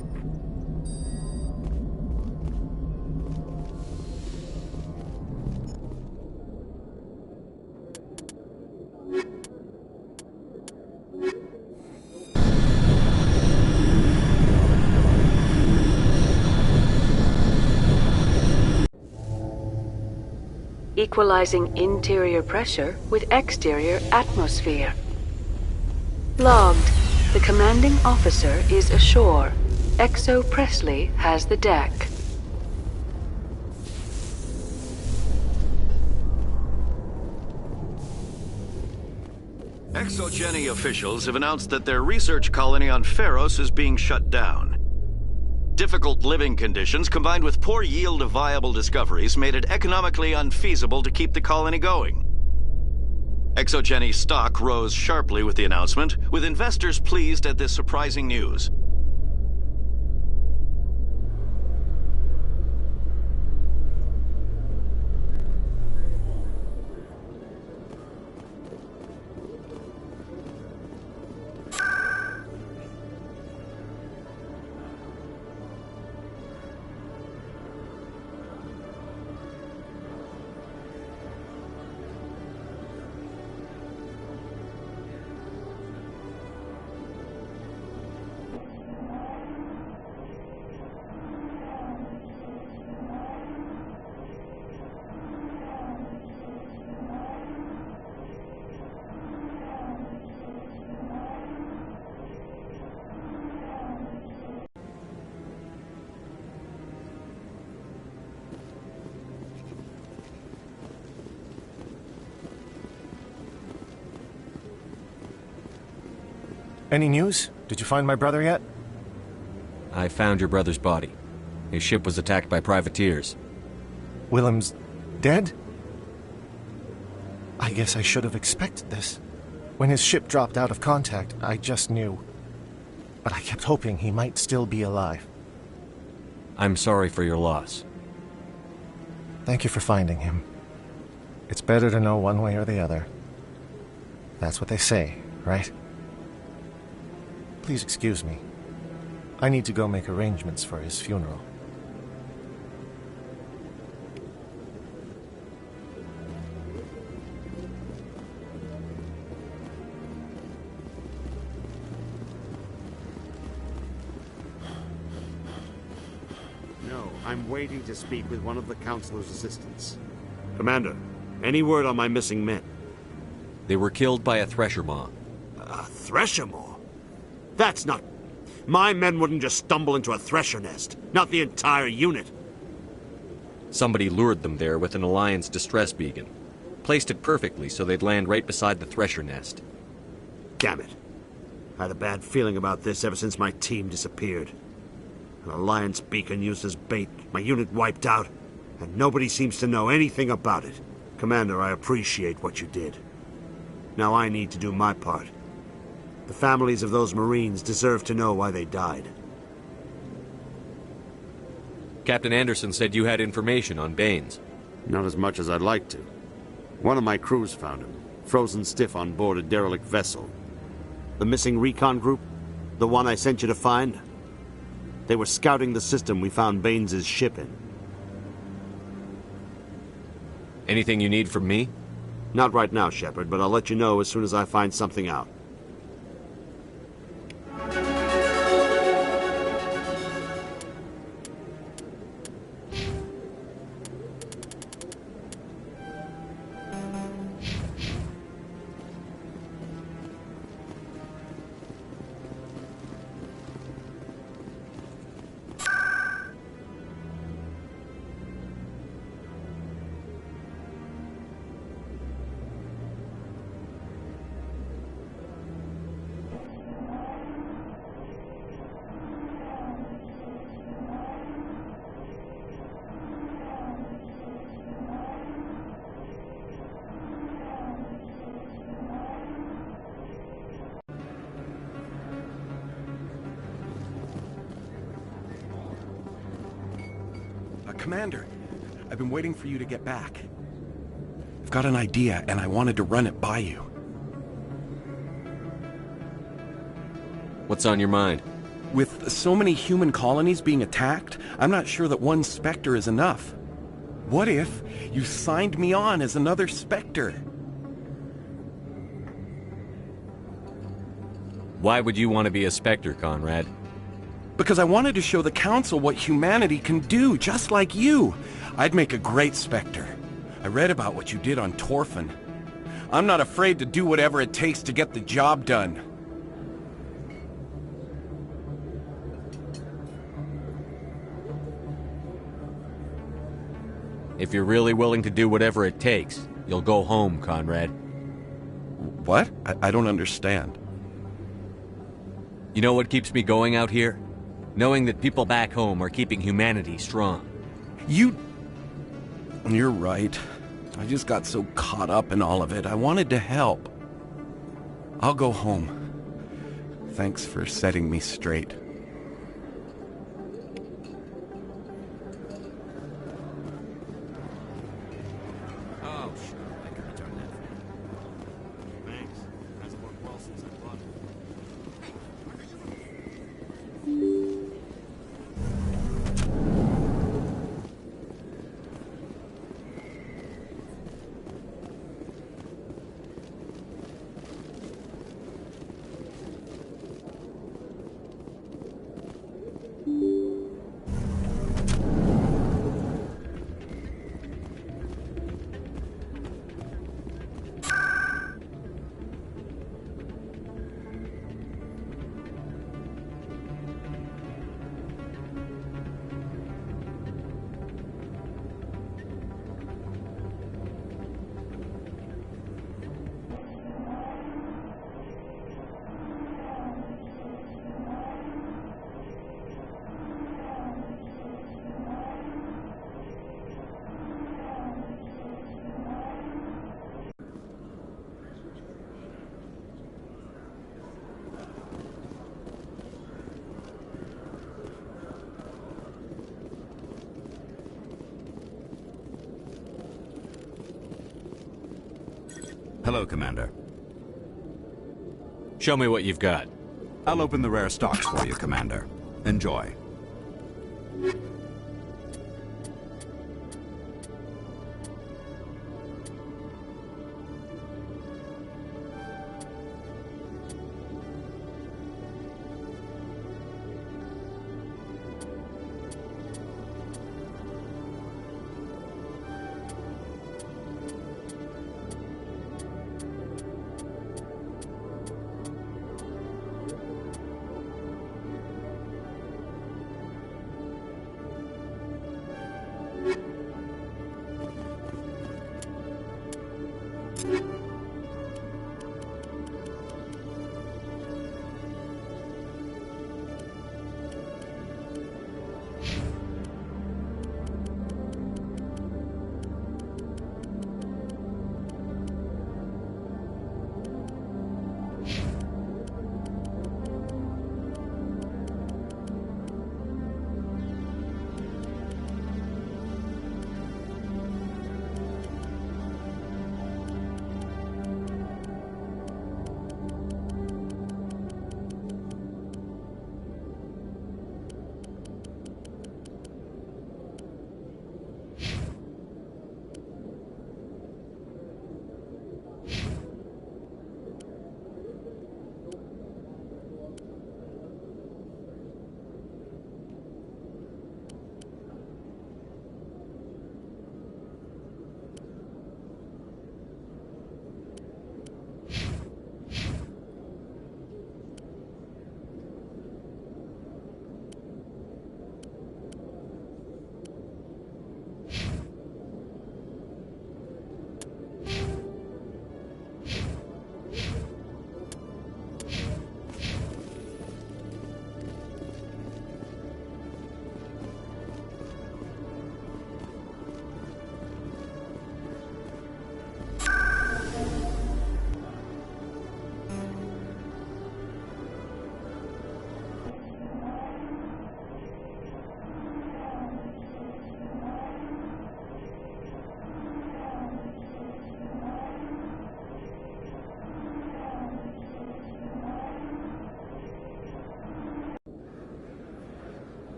Equalizing interior pressure with exterior atmosphere. Logged. The commanding officer is ashore. Exo Presley has the deck. Exogeny officials have announced that their research colony on Pharos is being shut down. Difficult living conditions combined with poor yield of viable discoveries made it economically unfeasible to keep the colony going. Exogeny stock rose sharply with the announcement, with investors pleased at this surprising news. Any news? Did you find my brother yet? I found your brother's body. His ship was attacked by privateers. Willem's dead? I guess I should have expected this. When his ship dropped out of contact, I just knew. But I kept hoping he might still be alive. I'm sorry for your loss. Thank you for finding him. It's better to know one way or the other. That's what they say, right? Please excuse me. I need to go make arrangements for his funeral. No, I'm waiting to speak with one of the Councilor's assistants. Commander, any word on my missing men? They were killed by a thresher maw. A thresher maw? That's not... My men wouldn't just stumble into a thresher nest. Not the entire unit. Somebody lured them there with an Alliance distress beacon. Placed it perfectly so they'd land right beside the thresher nest. Damn it. I had a bad feeling about this ever since my team disappeared. An Alliance beacon used as bait, my unit wiped out, and nobody seems to know anything about it. Commander, I appreciate what you did. Now I need to do my part. The families of those Marines deserve to know why they died. Captain Anderson said you had information on Baines. Not as much as I'd like to. One of my crews found him, frozen stiff on board a derelict vessel. The missing recon group, the one I sent you to find, they were scouting the system we found Baines' ship in. Anything you need from me? Not right now, Shepard, but I'll let you know as soon as I find something out. Commander, I've been waiting for you to get back. I've got an idea, and I wanted to run it by you. What's on your mind? With so many human colonies being attacked, I'm not sure that one Spectre is enough. What if you signed me on as another Spectre? Why would you want to be a Spectre, Conrad? Because I wanted to show the Council what humanity can do, just like you. I'd make a great Spectre. I read about what you did on Torfin. I'm not afraid to do whatever it takes to get the job done. If you're really willing to do whatever it takes, you'll go home, Conrad. What? I don't understand. You know what keeps me going out here? Knowing that people back home are keeping humanity strong. You're right. I just got so caught up in all of it. I wanted to help. I'll go home. Thanks for setting me straight. Oh, sure. I can return that. Thanks. Hasn't worked well since I bought it. Hello, Commander. Show me what you've got. I'll open the rare stocks for you, Commander. Enjoy.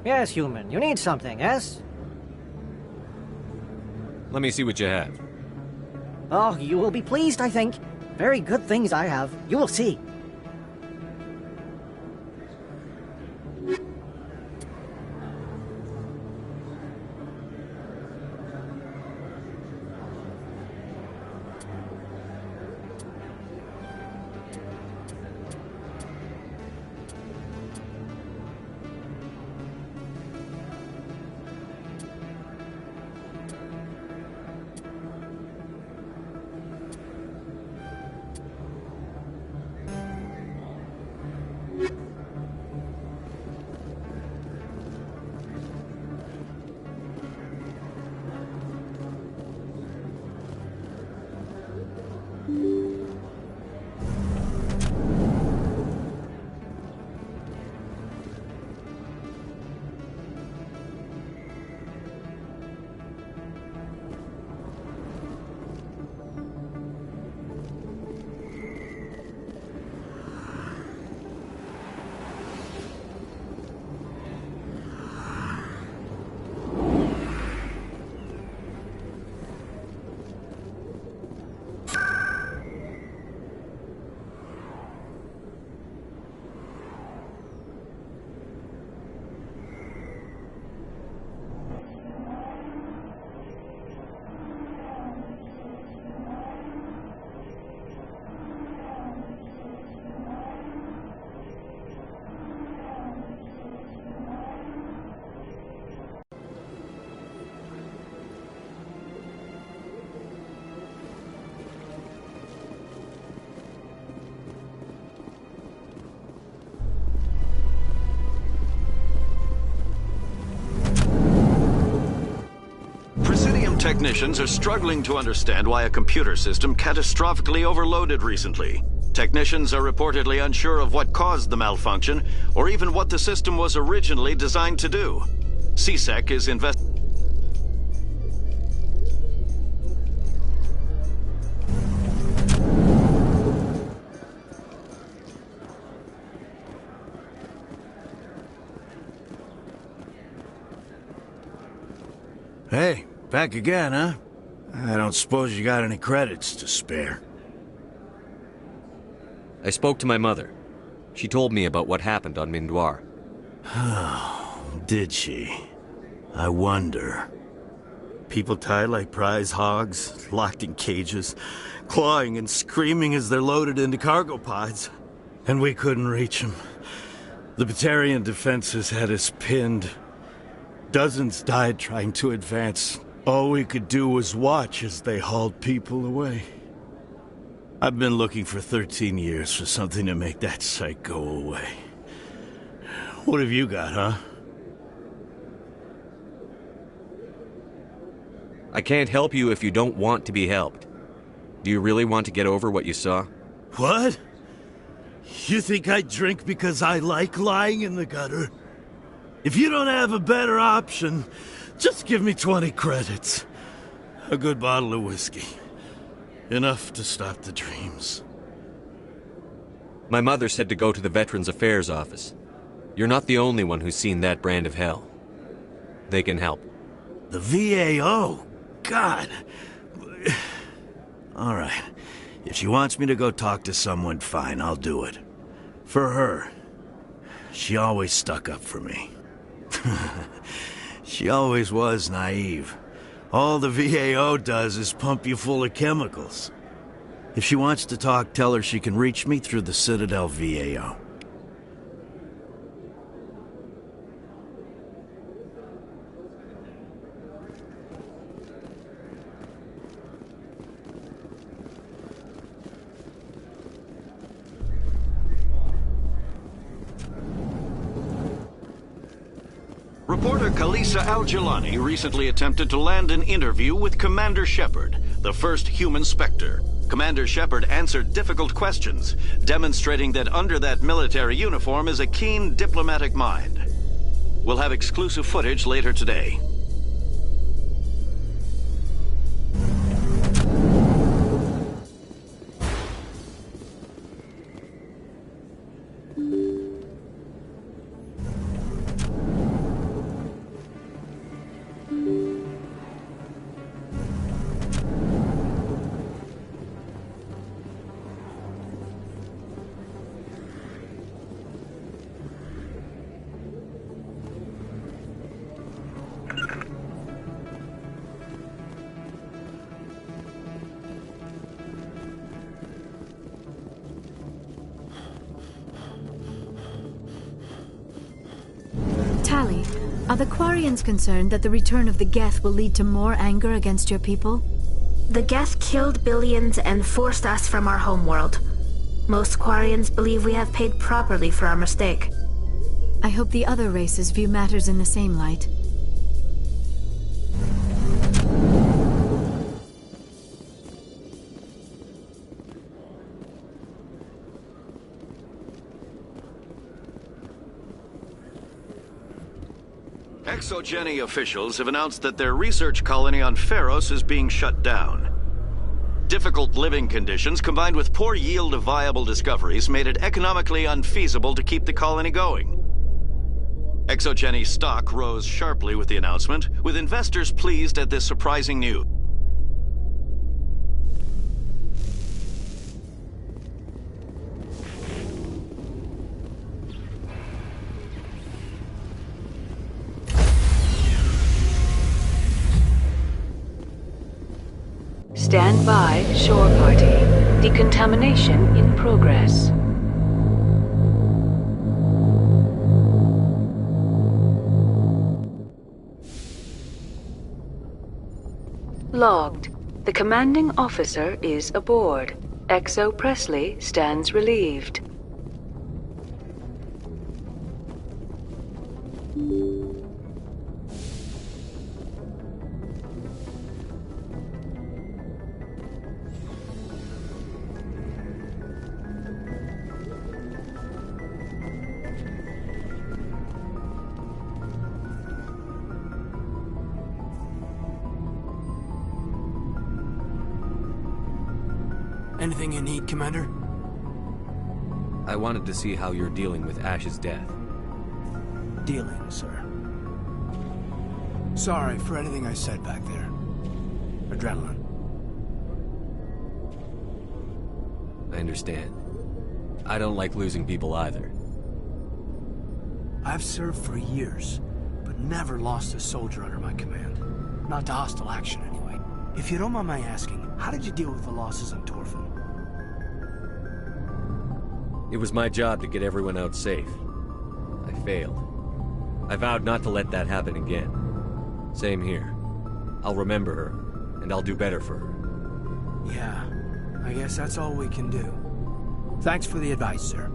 Yes, human. You need something, yes? Let me see what you have. Oh, you will be pleased, I think. Very good things I have. You will see. technicians are struggling to understand why a computer system catastrophically overloaded recently. Technicians are reportedly unsure of what caused the malfunction, or even what the system was originally designed to do. CSEC is investigating. Hey, back again, huh? I don't suppose you got any credits to spare. I spoke to my mother. She told me about what happened on Mindoir. Oh, did she? I wonder. People tied like prize hogs, locked in cages, clawing and screaming as they're loaded into cargo pods. And we couldn't reach them. The Batarian defenses had us pinned. Dozens died trying to advance. All we could do was watch as they hauled people away. I've been looking for 13 years for something to make that sight go away. What have you got, huh? I can't help you if you don't want to be helped. Do you really want to get over what you saw? What? You think I drink because I like lying in the gutter? If you don't have a better option, just give me 20 credits. A good bottle of whiskey. Enough to stop the dreams. My mother said to go to the Veterans Affairs office. You're not the only one who's seen that brand of hell. They can help. The VAO? God. All right. If she wants me to go talk to someone, fine, I'll do it. For her. She always stuck up for me. She always was naive. All the VAO does is pump you full of chemicals. If she wants to talk, tell her she can reach me through the Citadel VAO. Reporter Kalisa Al-Jilani recently attempted to land an interview with Commander Shepard, the first human Spectre. Commander Shepard answered difficult questions, demonstrating that under that military uniform is a keen diplomatic mind. We'll have exclusive footage later today. Tali, are the Quarians concerned that the return of the Geth will lead to more anger against your people? The Geth killed billions and forced us from our homeworld. Most Quarians believe we have paid properly for our mistake. I hope the other races view matters in the same light. Exogeny officials have announced that their research colony on Pharos is being shut down. Difficult living conditions combined with poor yield of viable discoveries made it economically unfeasible to keep the colony going. Exogeny stock rose sharply with the announcement, with investors pleased at this surprising news. Stand by, shore party. Decontamination in progress. Logged. The commanding officer is aboard. Exo Presley stands relieved. Anything you need, Commander? I wanted to see how you're dealing with Ash's death. Dealing, sir. Sorry for anything I said back there. Adrenaline. I understand. I don't like losing people either. I've served for years, but never lost a soldier under my command. Not to hostile action, anyway. If you don't mind my asking, how did you deal with the losses on Torfin? It was my job to get everyone out safe. I failed. I vowed not to let that happen again. Same here. I'll remember her, and I'll do better for her. Yeah, I guess that's all we can do. Thanks for the advice, sir.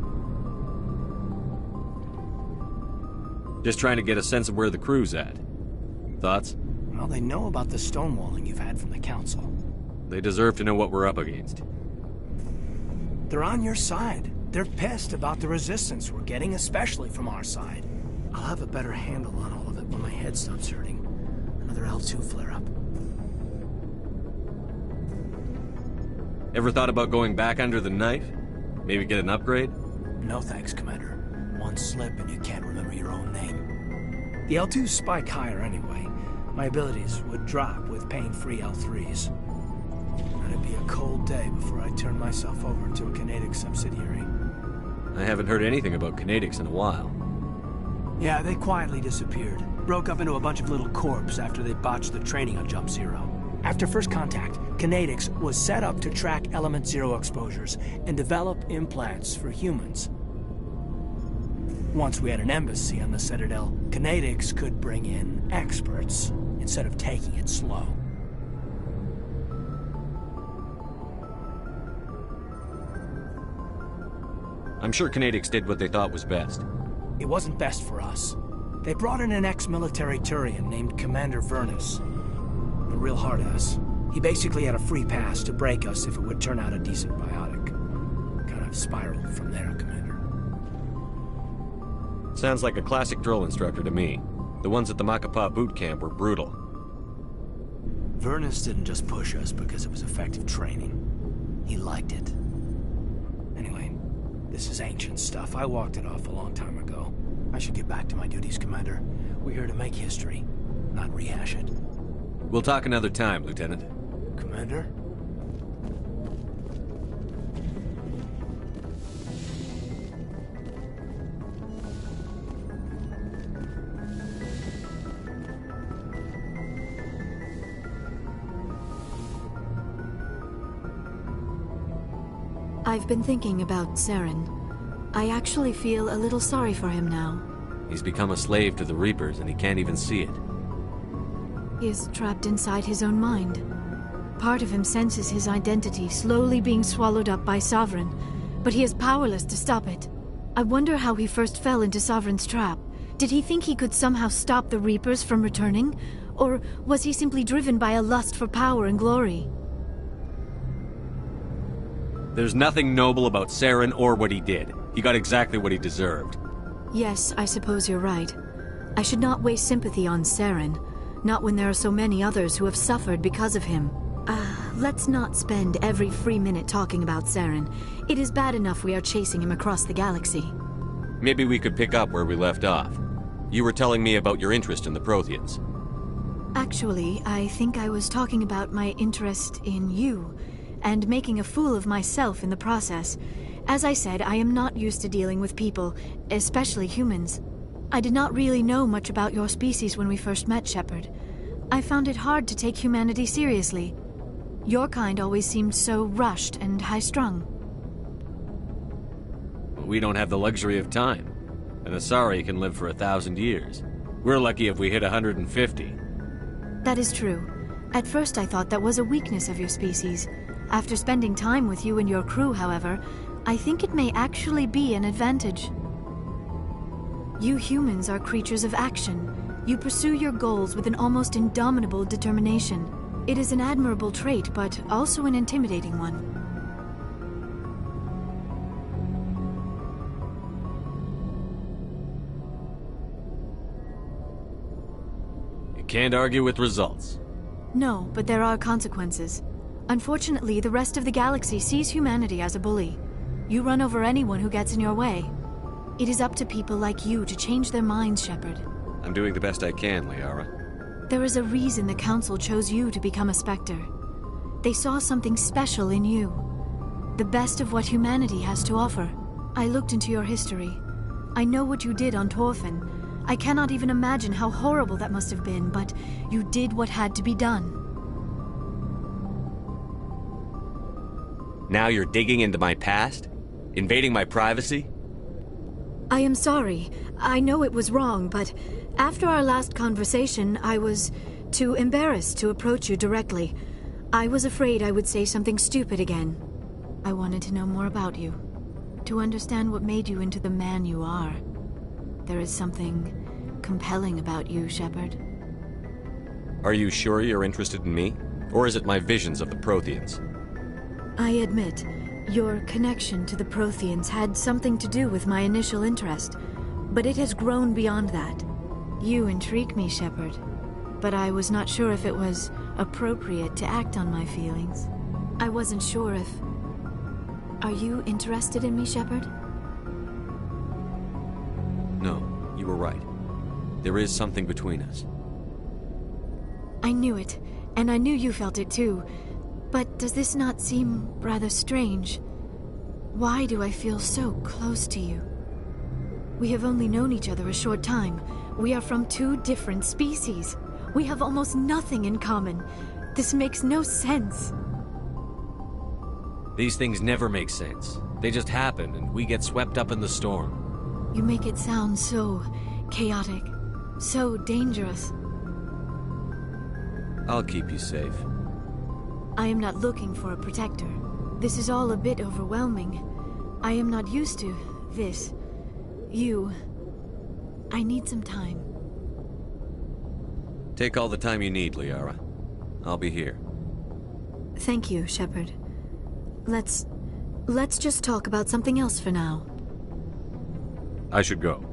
Just trying to get a sense of where the crew's at. Thoughts? Well, they know about the stonewalling you've had from the Council. They deserve to know what we're up against. They're on your side. They're pissed about the resistance we're getting, especially from our side. I'll have a better handle on all of it when my head stops hurting. Another L2 flare-up. Ever thought about going back under the knife? Maybe get an upgrade? No thanks, Commander. One slip and you can't remember your own name. The L2s spike higher anyway. My abilities would drop with pain-free L3s. It'd be a cold day before I turn myself over to a Canadic subsidiary. I haven't heard anything about Canadics in a while. Yeah, they quietly disappeared. Broke up into a bunch of little corps after they botched the training on Jump Zero. After first contact, Canadics was set up to track Element Zero exposures and develop implants for humans. Once we had an embassy on the Citadel, Canadics could bring in experts instead of taking it slow. I'm sure Canadics did what they thought was best. It wasn't best for us. They brought in an ex-military Turian named Commander Vernus. A real hard-ass. He basically had a free pass to break us if it would turn out a decent biotic. Kind of spiraled from there, Commander. Sounds like a classic drill instructor to me. The ones at the Macapa boot camp were brutal. Vernus didn't just push us because it was effective training. He liked it. Anyway, this is ancient stuff. I walked it off a long time ago. I should get back to my duties, Commander. We're here to make history, not rehash it. We'll talk another time, Lieutenant. Commander? I've been thinking about Saren. I actually feel a little sorry for him now. He's become a slave to the Reapers, and he can't even see it. He is trapped inside his own mind. Part of him senses his identity slowly being swallowed up by Sovereign, but he is powerless to stop it. I wonder how he first fell into Sovereign's trap. Did he think he could somehow stop the Reapers from returning? Or was he simply driven by a lust for power and glory? There's nothing noble about Saren or what he did. He got exactly what he deserved. Yes, I suppose you're right. I should not waste sympathy on Saren. Not when there are so many others who have suffered because of him. Let's not spend every free minute talking about Saren. It is bad enough we are chasing him across the galaxy. Maybe we could pick up where we left off. You were telling me about your interest in the Protheans. Actually, I think I was talking about my interest in you, and making a fool of myself in the process. As I said, I am not used to dealing with people, especially humans. I did not really know much about your species when we first met, Shepard. I found it hard to take humanity seriously. Your kind always seemed so rushed and high-strung. We don't have the luxury of time. An Asari can live for 1,000 years. We're lucky if we hit 150. That is true. At first I thought that was a weakness of your species. After spending time with you and your crew, however, I think it may actually be an advantage. You humans are creatures of action. You pursue your goals with an almost indomitable determination. It is an admirable trait, but also an intimidating one. You can't argue with results. No, but there are consequences. Unfortunately, the rest of the galaxy sees humanity as a bully. You run over anyone who gets in your way. It is up to people like you to change their minds, Shepard. I'm doing the best I can, Liara. There is a reason the Council chose you to become a Spectre. They saw something special in you. The best of what humanity has to offer. I looked into your history. I know what you did on Torfin. I cannot even imagine how horrible that must have been, but you did what had to be done. Now you're digging into my past? Invading my privacy? I am sorry. I know it was wrong, but after our last conversation, I was too embarrassed to approach you directly. I was afraid I would say something stupid again. I wanted to know more about you, to understand what made you into the man you are. There is something compelling about you, Shepard. Are you sure you're interested in me? Or is it my visions of the Protheans? I admit, your connection to the Protheans had something to do with my initial interest, but it has grown beyond that. You intrigue me, Shepard, but I was not sure if it was appropriate to act on my feelings. I wasn't sure if... Are you interested in me, Shepard? No, you were right. There is something between us. I knew it, and I knew you felt it too. But does this not seem rather strange? Why do I feel so close to you? We have only known each other a short time. We are from two different species. We have almost nothing in common. This makes no sense. These things never make sense. They just happen, and we get swept up in the storm. You make it sound so chaotic, so dangerous. I'll keep you safe. I am not looking for a protector. This is all a bit overwhelming. I am not used to this. You. I need some time. Take all the time you need, Liara. I'll be here. Thank you, Shepard. Let's just talk about something else for now. I should go.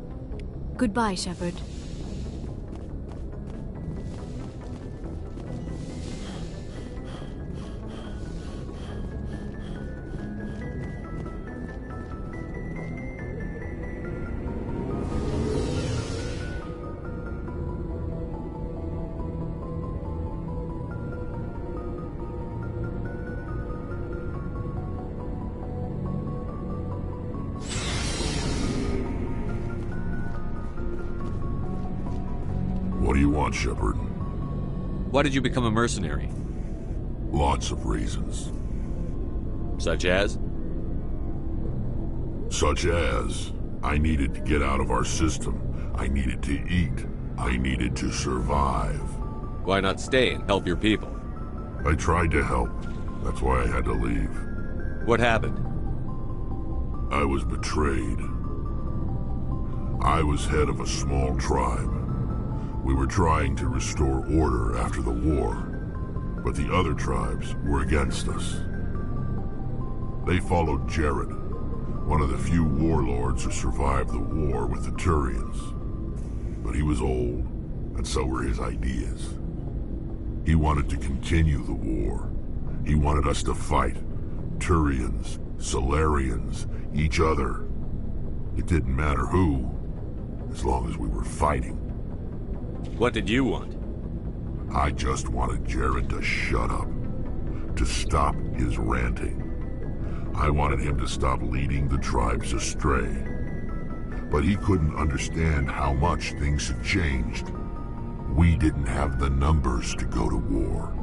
Goodbye, Shepard. What do you want, Shepard? Why did you become a mercenary? Lots of reasons. Such as? Such as, I needed to get out of our system. I needed to eat. I needed to survive. Why not stay and help your people? I tried to help. That's why I had to leave. What happened? I was betrayed. I was head of a small tribe. We were trying to restore order after the war, but the other tribes were against us. They followed Jared, one of the few warlords who survived the war with the Turians. But he was old, and so were his ideas. He wanted to continue the war. He wanted us to fight. Turians, Solarians, each other. It didn't matter who, as long as we were fighting. What did you want? I just wanted Jared to shut up, to stop his ranting. I wanted him to stop leading the tribes astray. But he couldn't understand how much things had changed. We didn't have the numbers to go to war.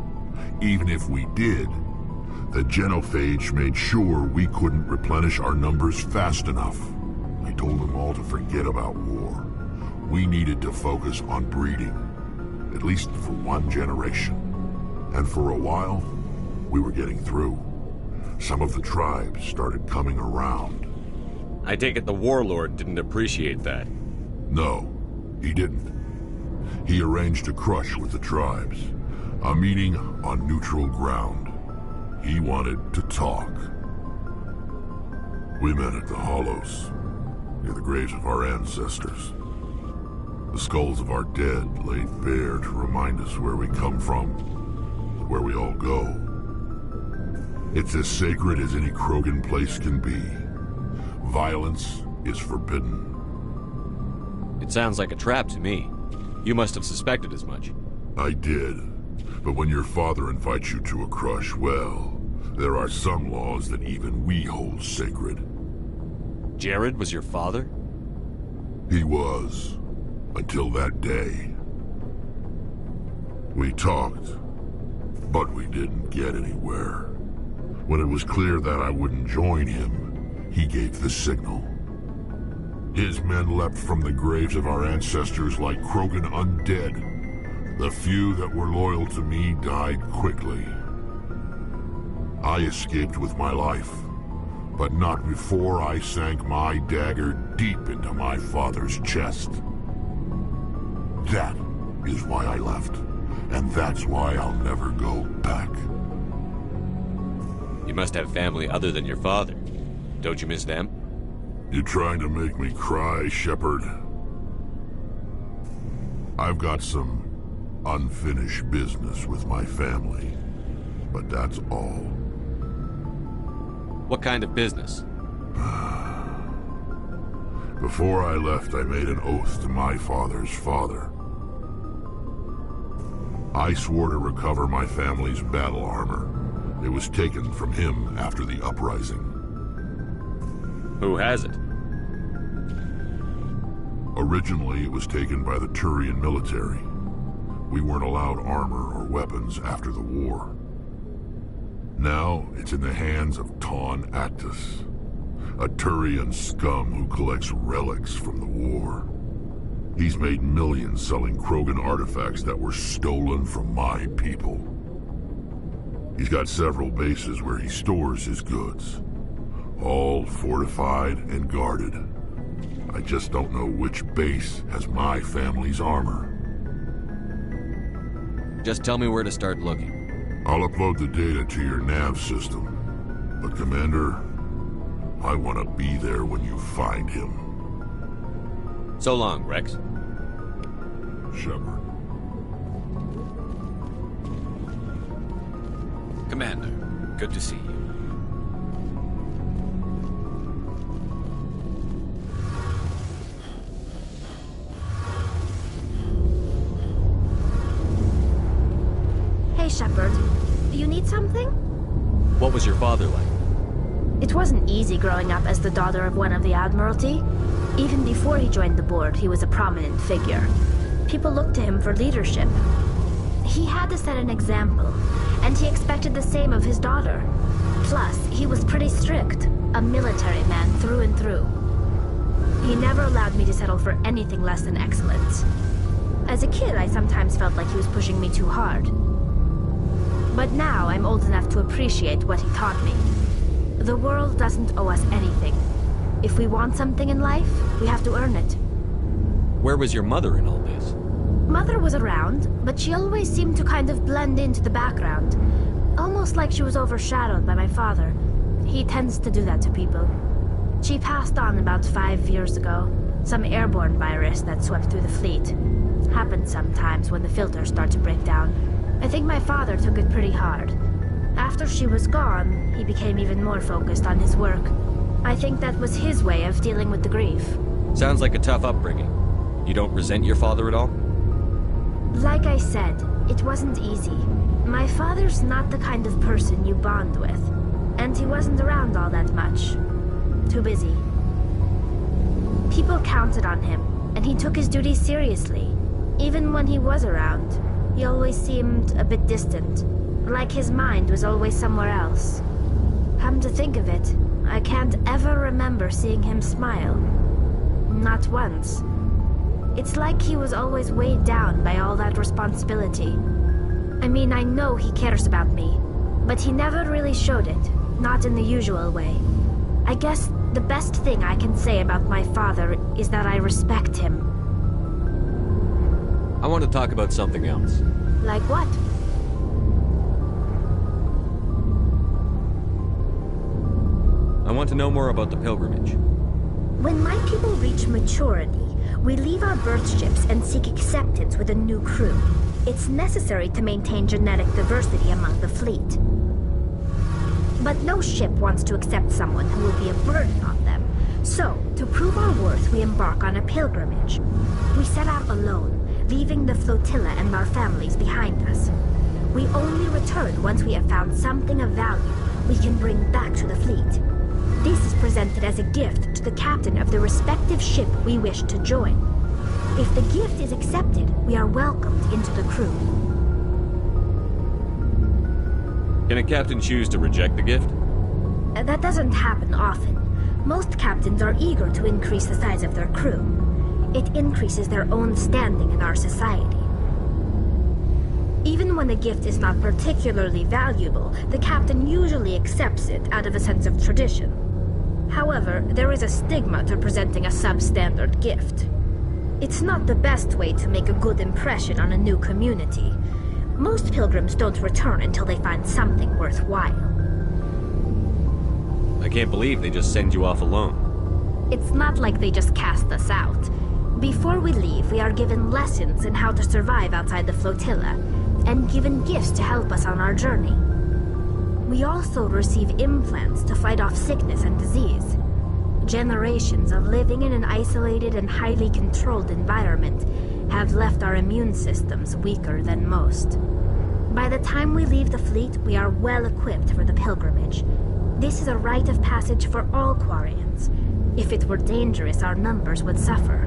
Even if we did, the genophage made sure we couldn't replenish our numbers fast enough. I told them all to forget about war. We needed to focus on breeding, at least for one generation. And for a while, we were getting through. Some of the tribes started coming around. I take it the warlord didn't appreciate that. No, he didn't. He arranged a crush with the tribes, a meeting on neutral ground. He wanted to talk. We met at the Hollows, near the graves of our ancestors. The skulls of our dead laid bare to remind us where we come from, and where we all go. It's as sacred as any Krogan place can be. Violence is forbidden. It sounds like a trap to me. You must have suspected as much. I did. But when your father invites you to a crush, well, there are some laws that even we hold sacred. Jared was your father? He was. Until that day. We talked, but we didn't get anywhere. When it was clear that I wouldn't join him, he gave the signal. His men leapt from the graves of our ancestors like Krogan undead. The few that were loyal to me died quickly. I escaped with my life, but not before I sank my dagger deep into my father's chest. That is why I left, and that's why I'll never go back. You must have family other than your father. Don't you miss them? You trying to make me cry, Shepard? I've got some unfinished business with my family, but that's all. What kind of business? Before I left, I made an oath to my father's father. I swore to recover my family's battle armor. It was taken from him after the uprising. Who has it? Originally, it was taken by the Turian military. We weren't allowed armor or weapons after the war. Now, it's in the hands of Taun Actus, a Turian scum who collects relics from the war. He's made millions selling Krogan artifacts that were stolen from my people. He's got several bases where he stores his goods, all fortified and guarded. I just don't know which base has my family's armor. Just tell me where to start looking. I'll upload the data to your nav system. But Commander, I want to be there when you find him. So long, Rex. Shepard. Commander, good to see you. Hey, Shepard. Do you need something? What was your father like? It wasn't easy growing up as the daughter of one of the Admiralty. Even before he joined the board, he was a prominent figure. People looked to him for leadership. He had to set an example, and he expected the same of his daughter. Plus, he was pretty strict, a military man through and through. He never allowed me to settle for anything less than excellence. As a kid, I sometimes felt like he was pushing me too hard. But now I'm old enough to appreciate what he taught me. The world doesn't owe us anything. If we want something in life, we have to earn it. Where was your mother in all this? Mother was around, but she always seemed to kind of blend into the background. Almost like she was overshadowed by my father. He tends to do that to people. She passed on about 5 years ago. Some airborne virus that swept through the fleet. Happens sometimes when the filters start to break down. I think my father took it pretty hard. After she was gone, he became even more focused on his work. I think that was his way of dealing with the grief. Sounds like a tough upbringing. You don't resent your father at all? Like I said, it wasn't easy. My father's not the kind of person you bond with. And he wasn't around all that much. Too busy. People counted on him, and he took his duties seriously. Even when he was around, he always seemed a bit distant. Like his mind was always somewhere else. Come to think of it, I can't ever remember seeing him smile. Not once. It's like he was always weighed down by all that responsibility. I mean, I know he cares about me, but he never really showed it, not in the usual way. I guess the best thing I can say about my father is that I respect him. I want to talk about something else. Like what? I want to know more about the pilgrimage. When my people reach maturity, we leave our birth ships and seek acceptance with a new crew. It's necessary to maintain genetic diversity among the fleet. But no ship wants to accept someone who will be a burden on them. So, to prove our worth, we embark on a pilgrimage. We set out alone, leaving the flotilla and our families behind us. We only return once we have found something of value we can bring back to the fleet. This is presented as a gift to the captain of the respective ship we wish to join. If the gift is accepted, we are welcomed into the crew. Can a captain choose to reject the gift? That doesn't happen often. Most captains are eager to increase the size of their crew. It increases their own standing in our society. Even when a gift is not particularly valuable, the captain usually accepts it out of a sense of tradition. However, there is a stigma to presenting a substandard gift. It's not the best way to make a good impression on a new community. Most pilgrims don't return until they find something worthwhile. I can't believe they just send you off alone. It's not like they just cast us out. Before we leave, we are given lessons in how to survive outside the flotilla, and given gifts to help us on our journey. We also receive implants to fight off sickness and disease. Generations of living in an isolated and highly controlled environment have left our immune systems weaker than most. By the time we leave the fleet, we are well equipped for the pilgrimage. This is a rite of passage for all Quarians. If it were dangerous, our numbers would suffer.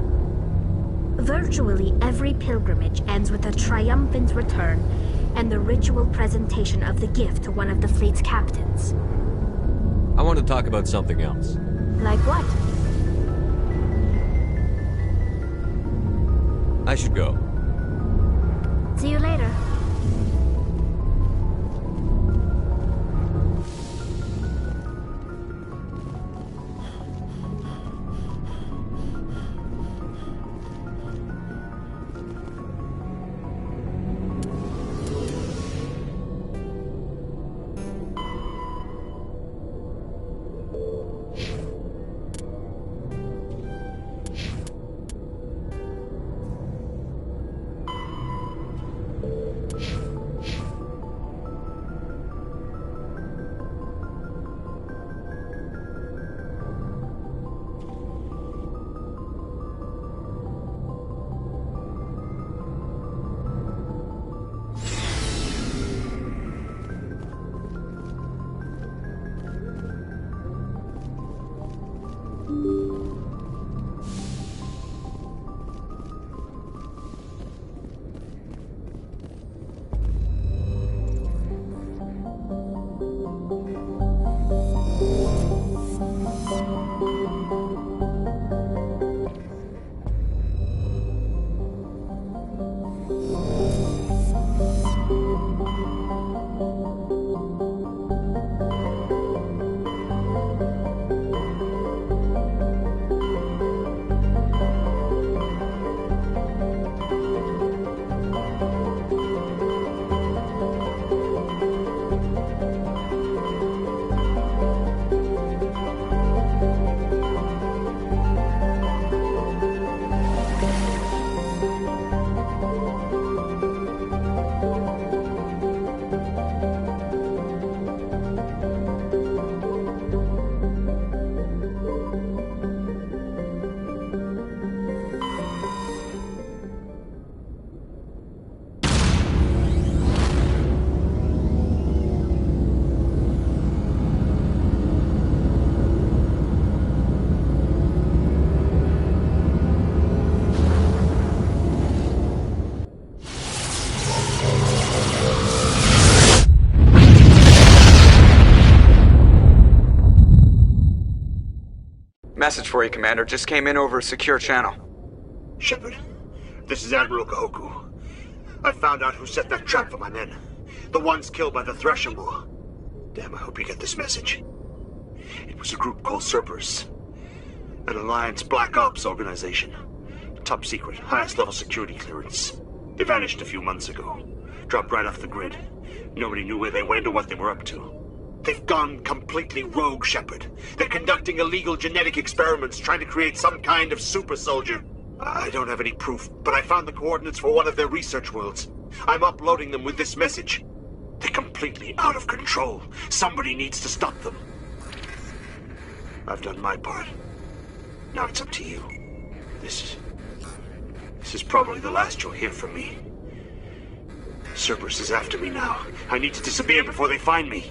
Virtually every pilgrimage ends with a triumphant return and the ritual presentation of the gift to one of the fleet's captains. I want to talk about something else. Like what? I should go. See you later. Message for you, Commander. Just came in over a secure channel. Shepard, this is Admiral Kahoku. I found out who set that trap for my men. The ones killed by the Threshing War. Damn, I hope you get this message. It was a group called Cerberus. An Alliance Black Ops organization. Top secret, highest level security clearance. They vanished a few months ago. Dropped right off the grid. Nobody knew where they went or what they were up to. They've gone completely rogue, Shepard. They're conducting illegal genetic experiments, trying to create some kind of super soldier. I don't have any proof, but I found the coordinates for one of their research worlds. I'm uploading them with this message. They're completely out of control. Somebody needs to stop them. I've done my part. Now it's up to you. This is probably the last you'll hear from me. Cerberus is after me now. I need to disappear before they find me.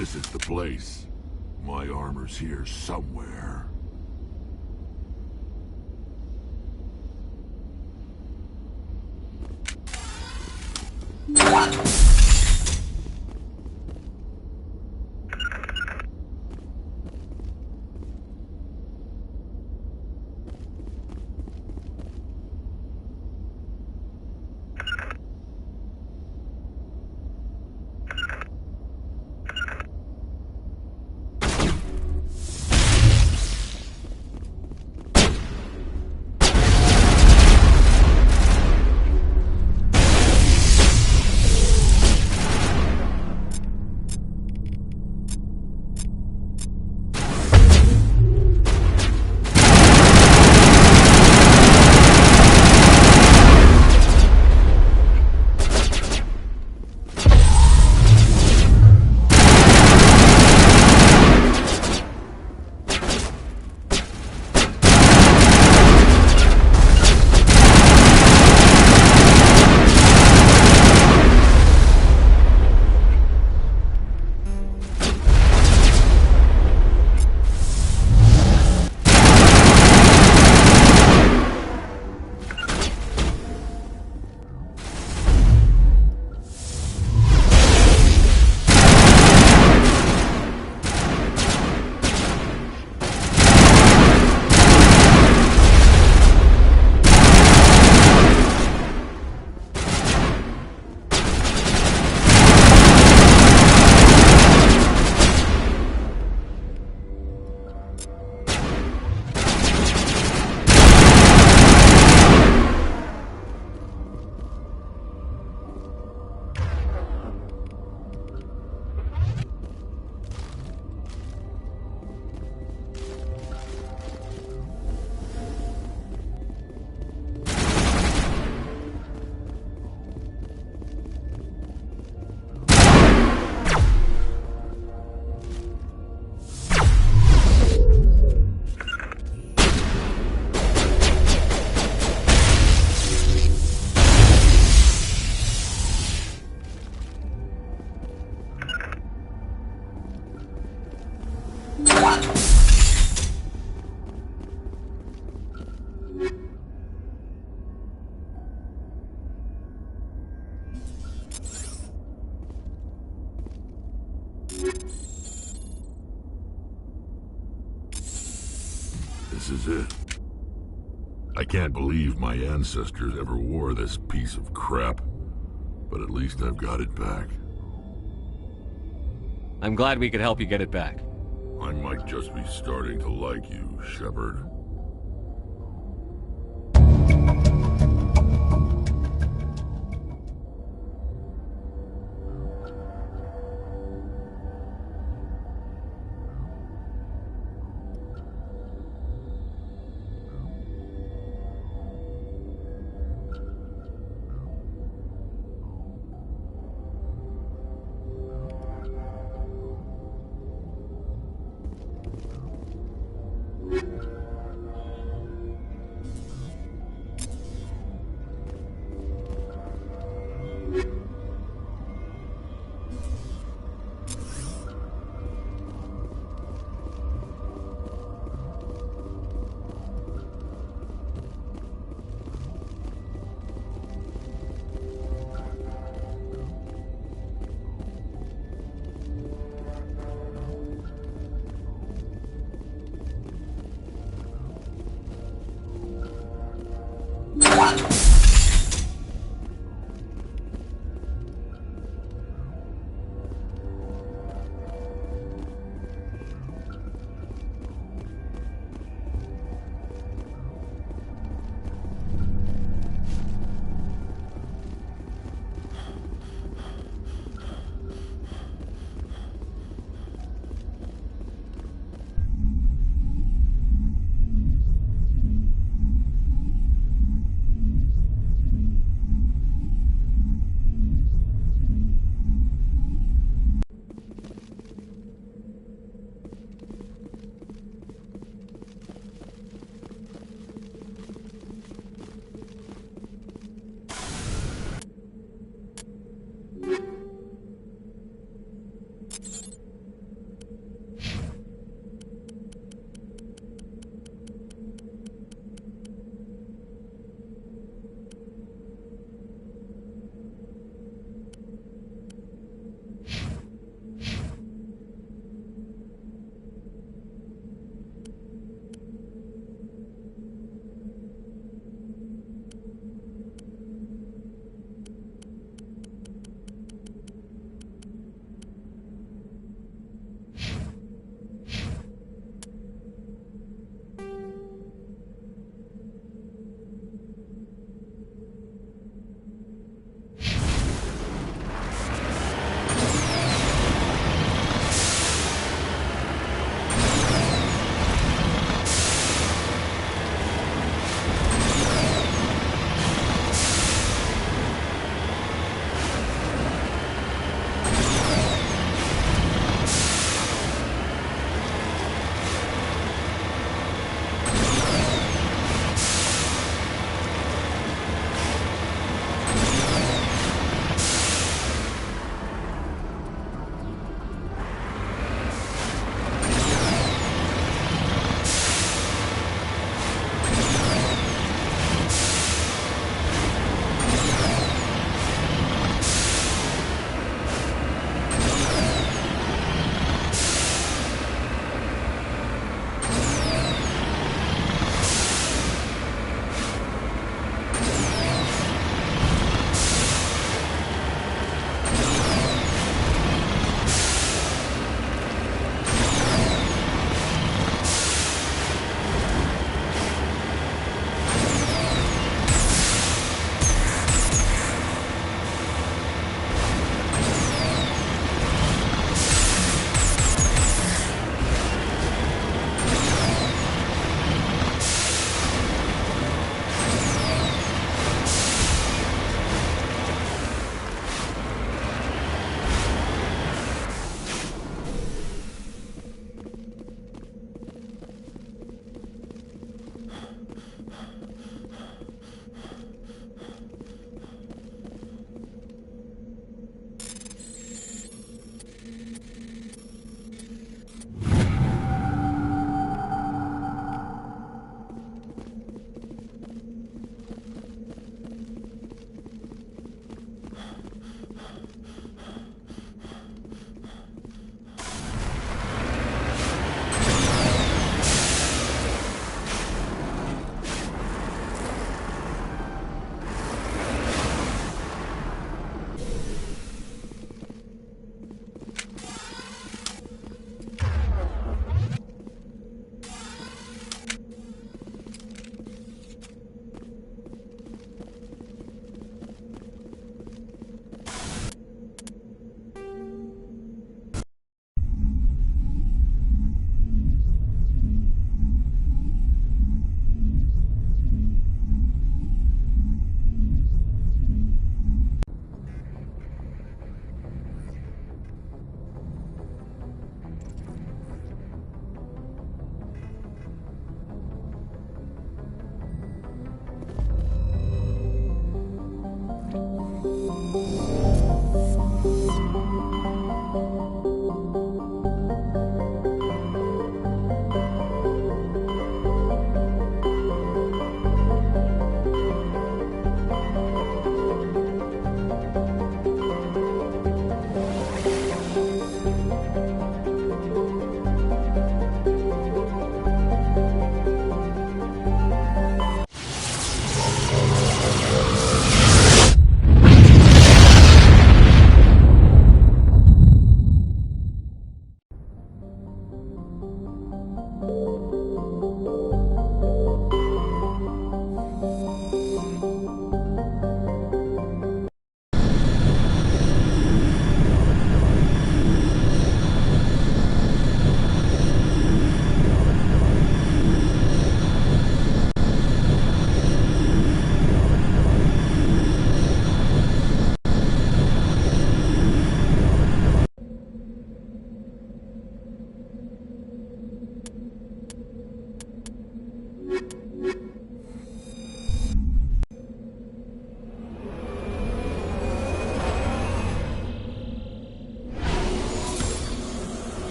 This is the place. My armor's here somewhere. This is it. I can't believe my ancestors ever wore this piece of crap, but at least I've got it back. I'm glad we could help you get it back. I might just be starting to like you, Shepard.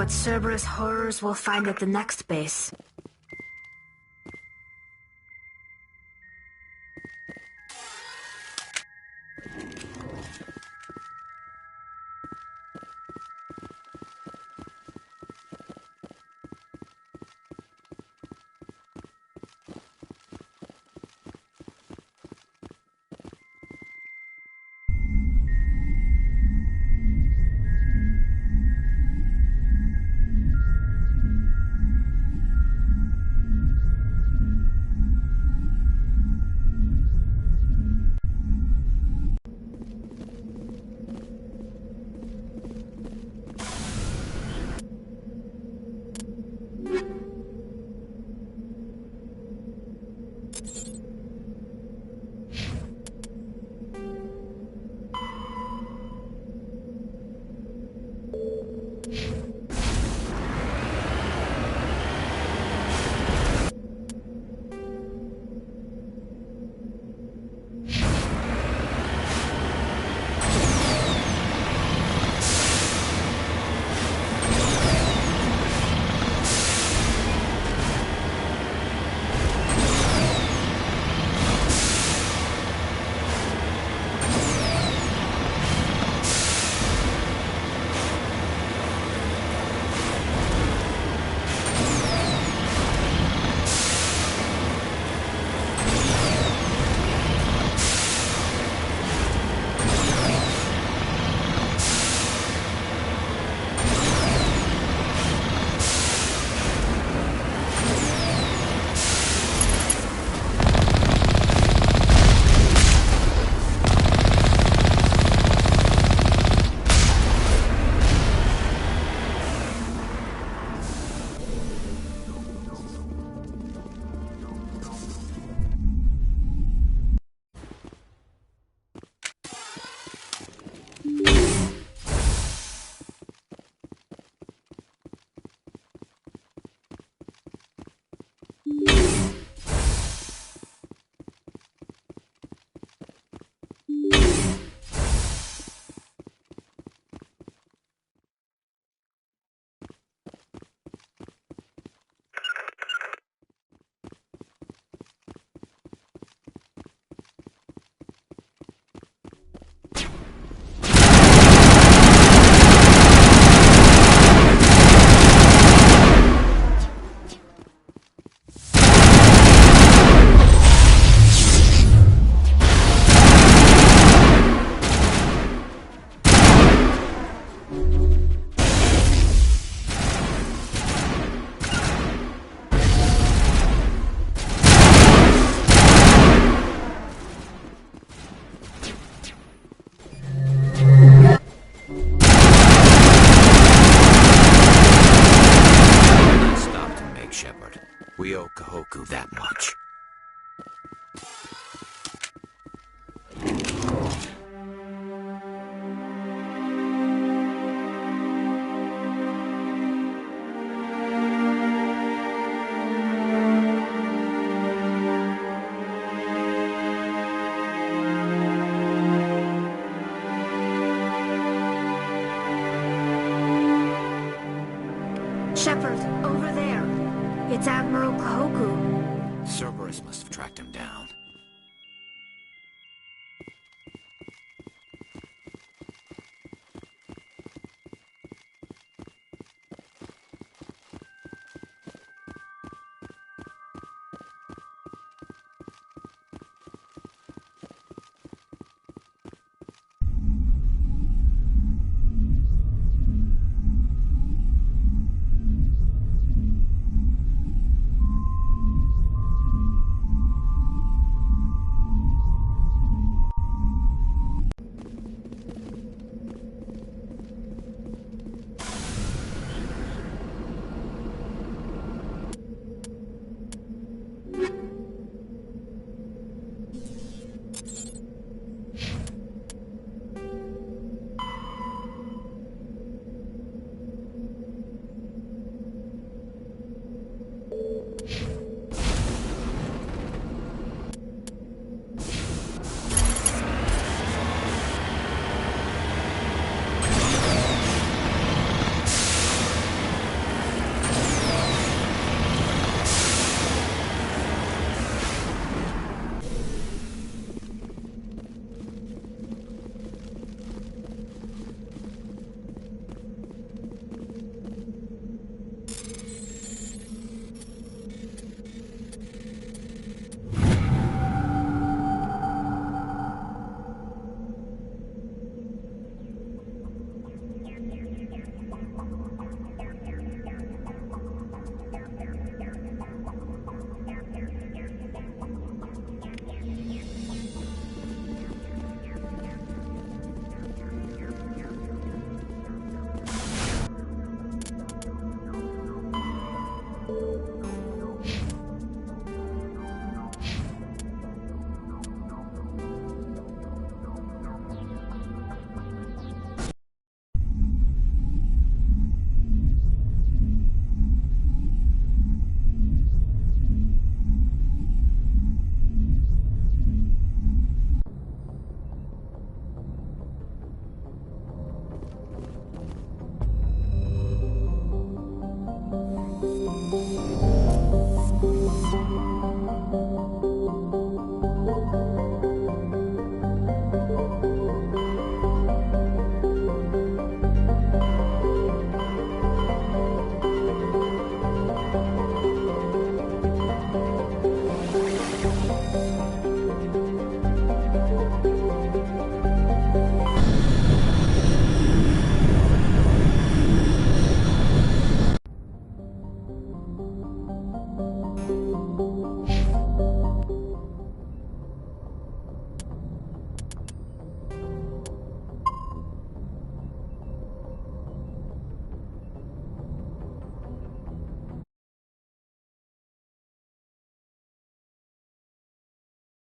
what Cerberus horrors we'll find at the next base. We owe Kahoku that much. Shepard, over there. It's Admiral Kahoku. Cerberus must have tracked him down.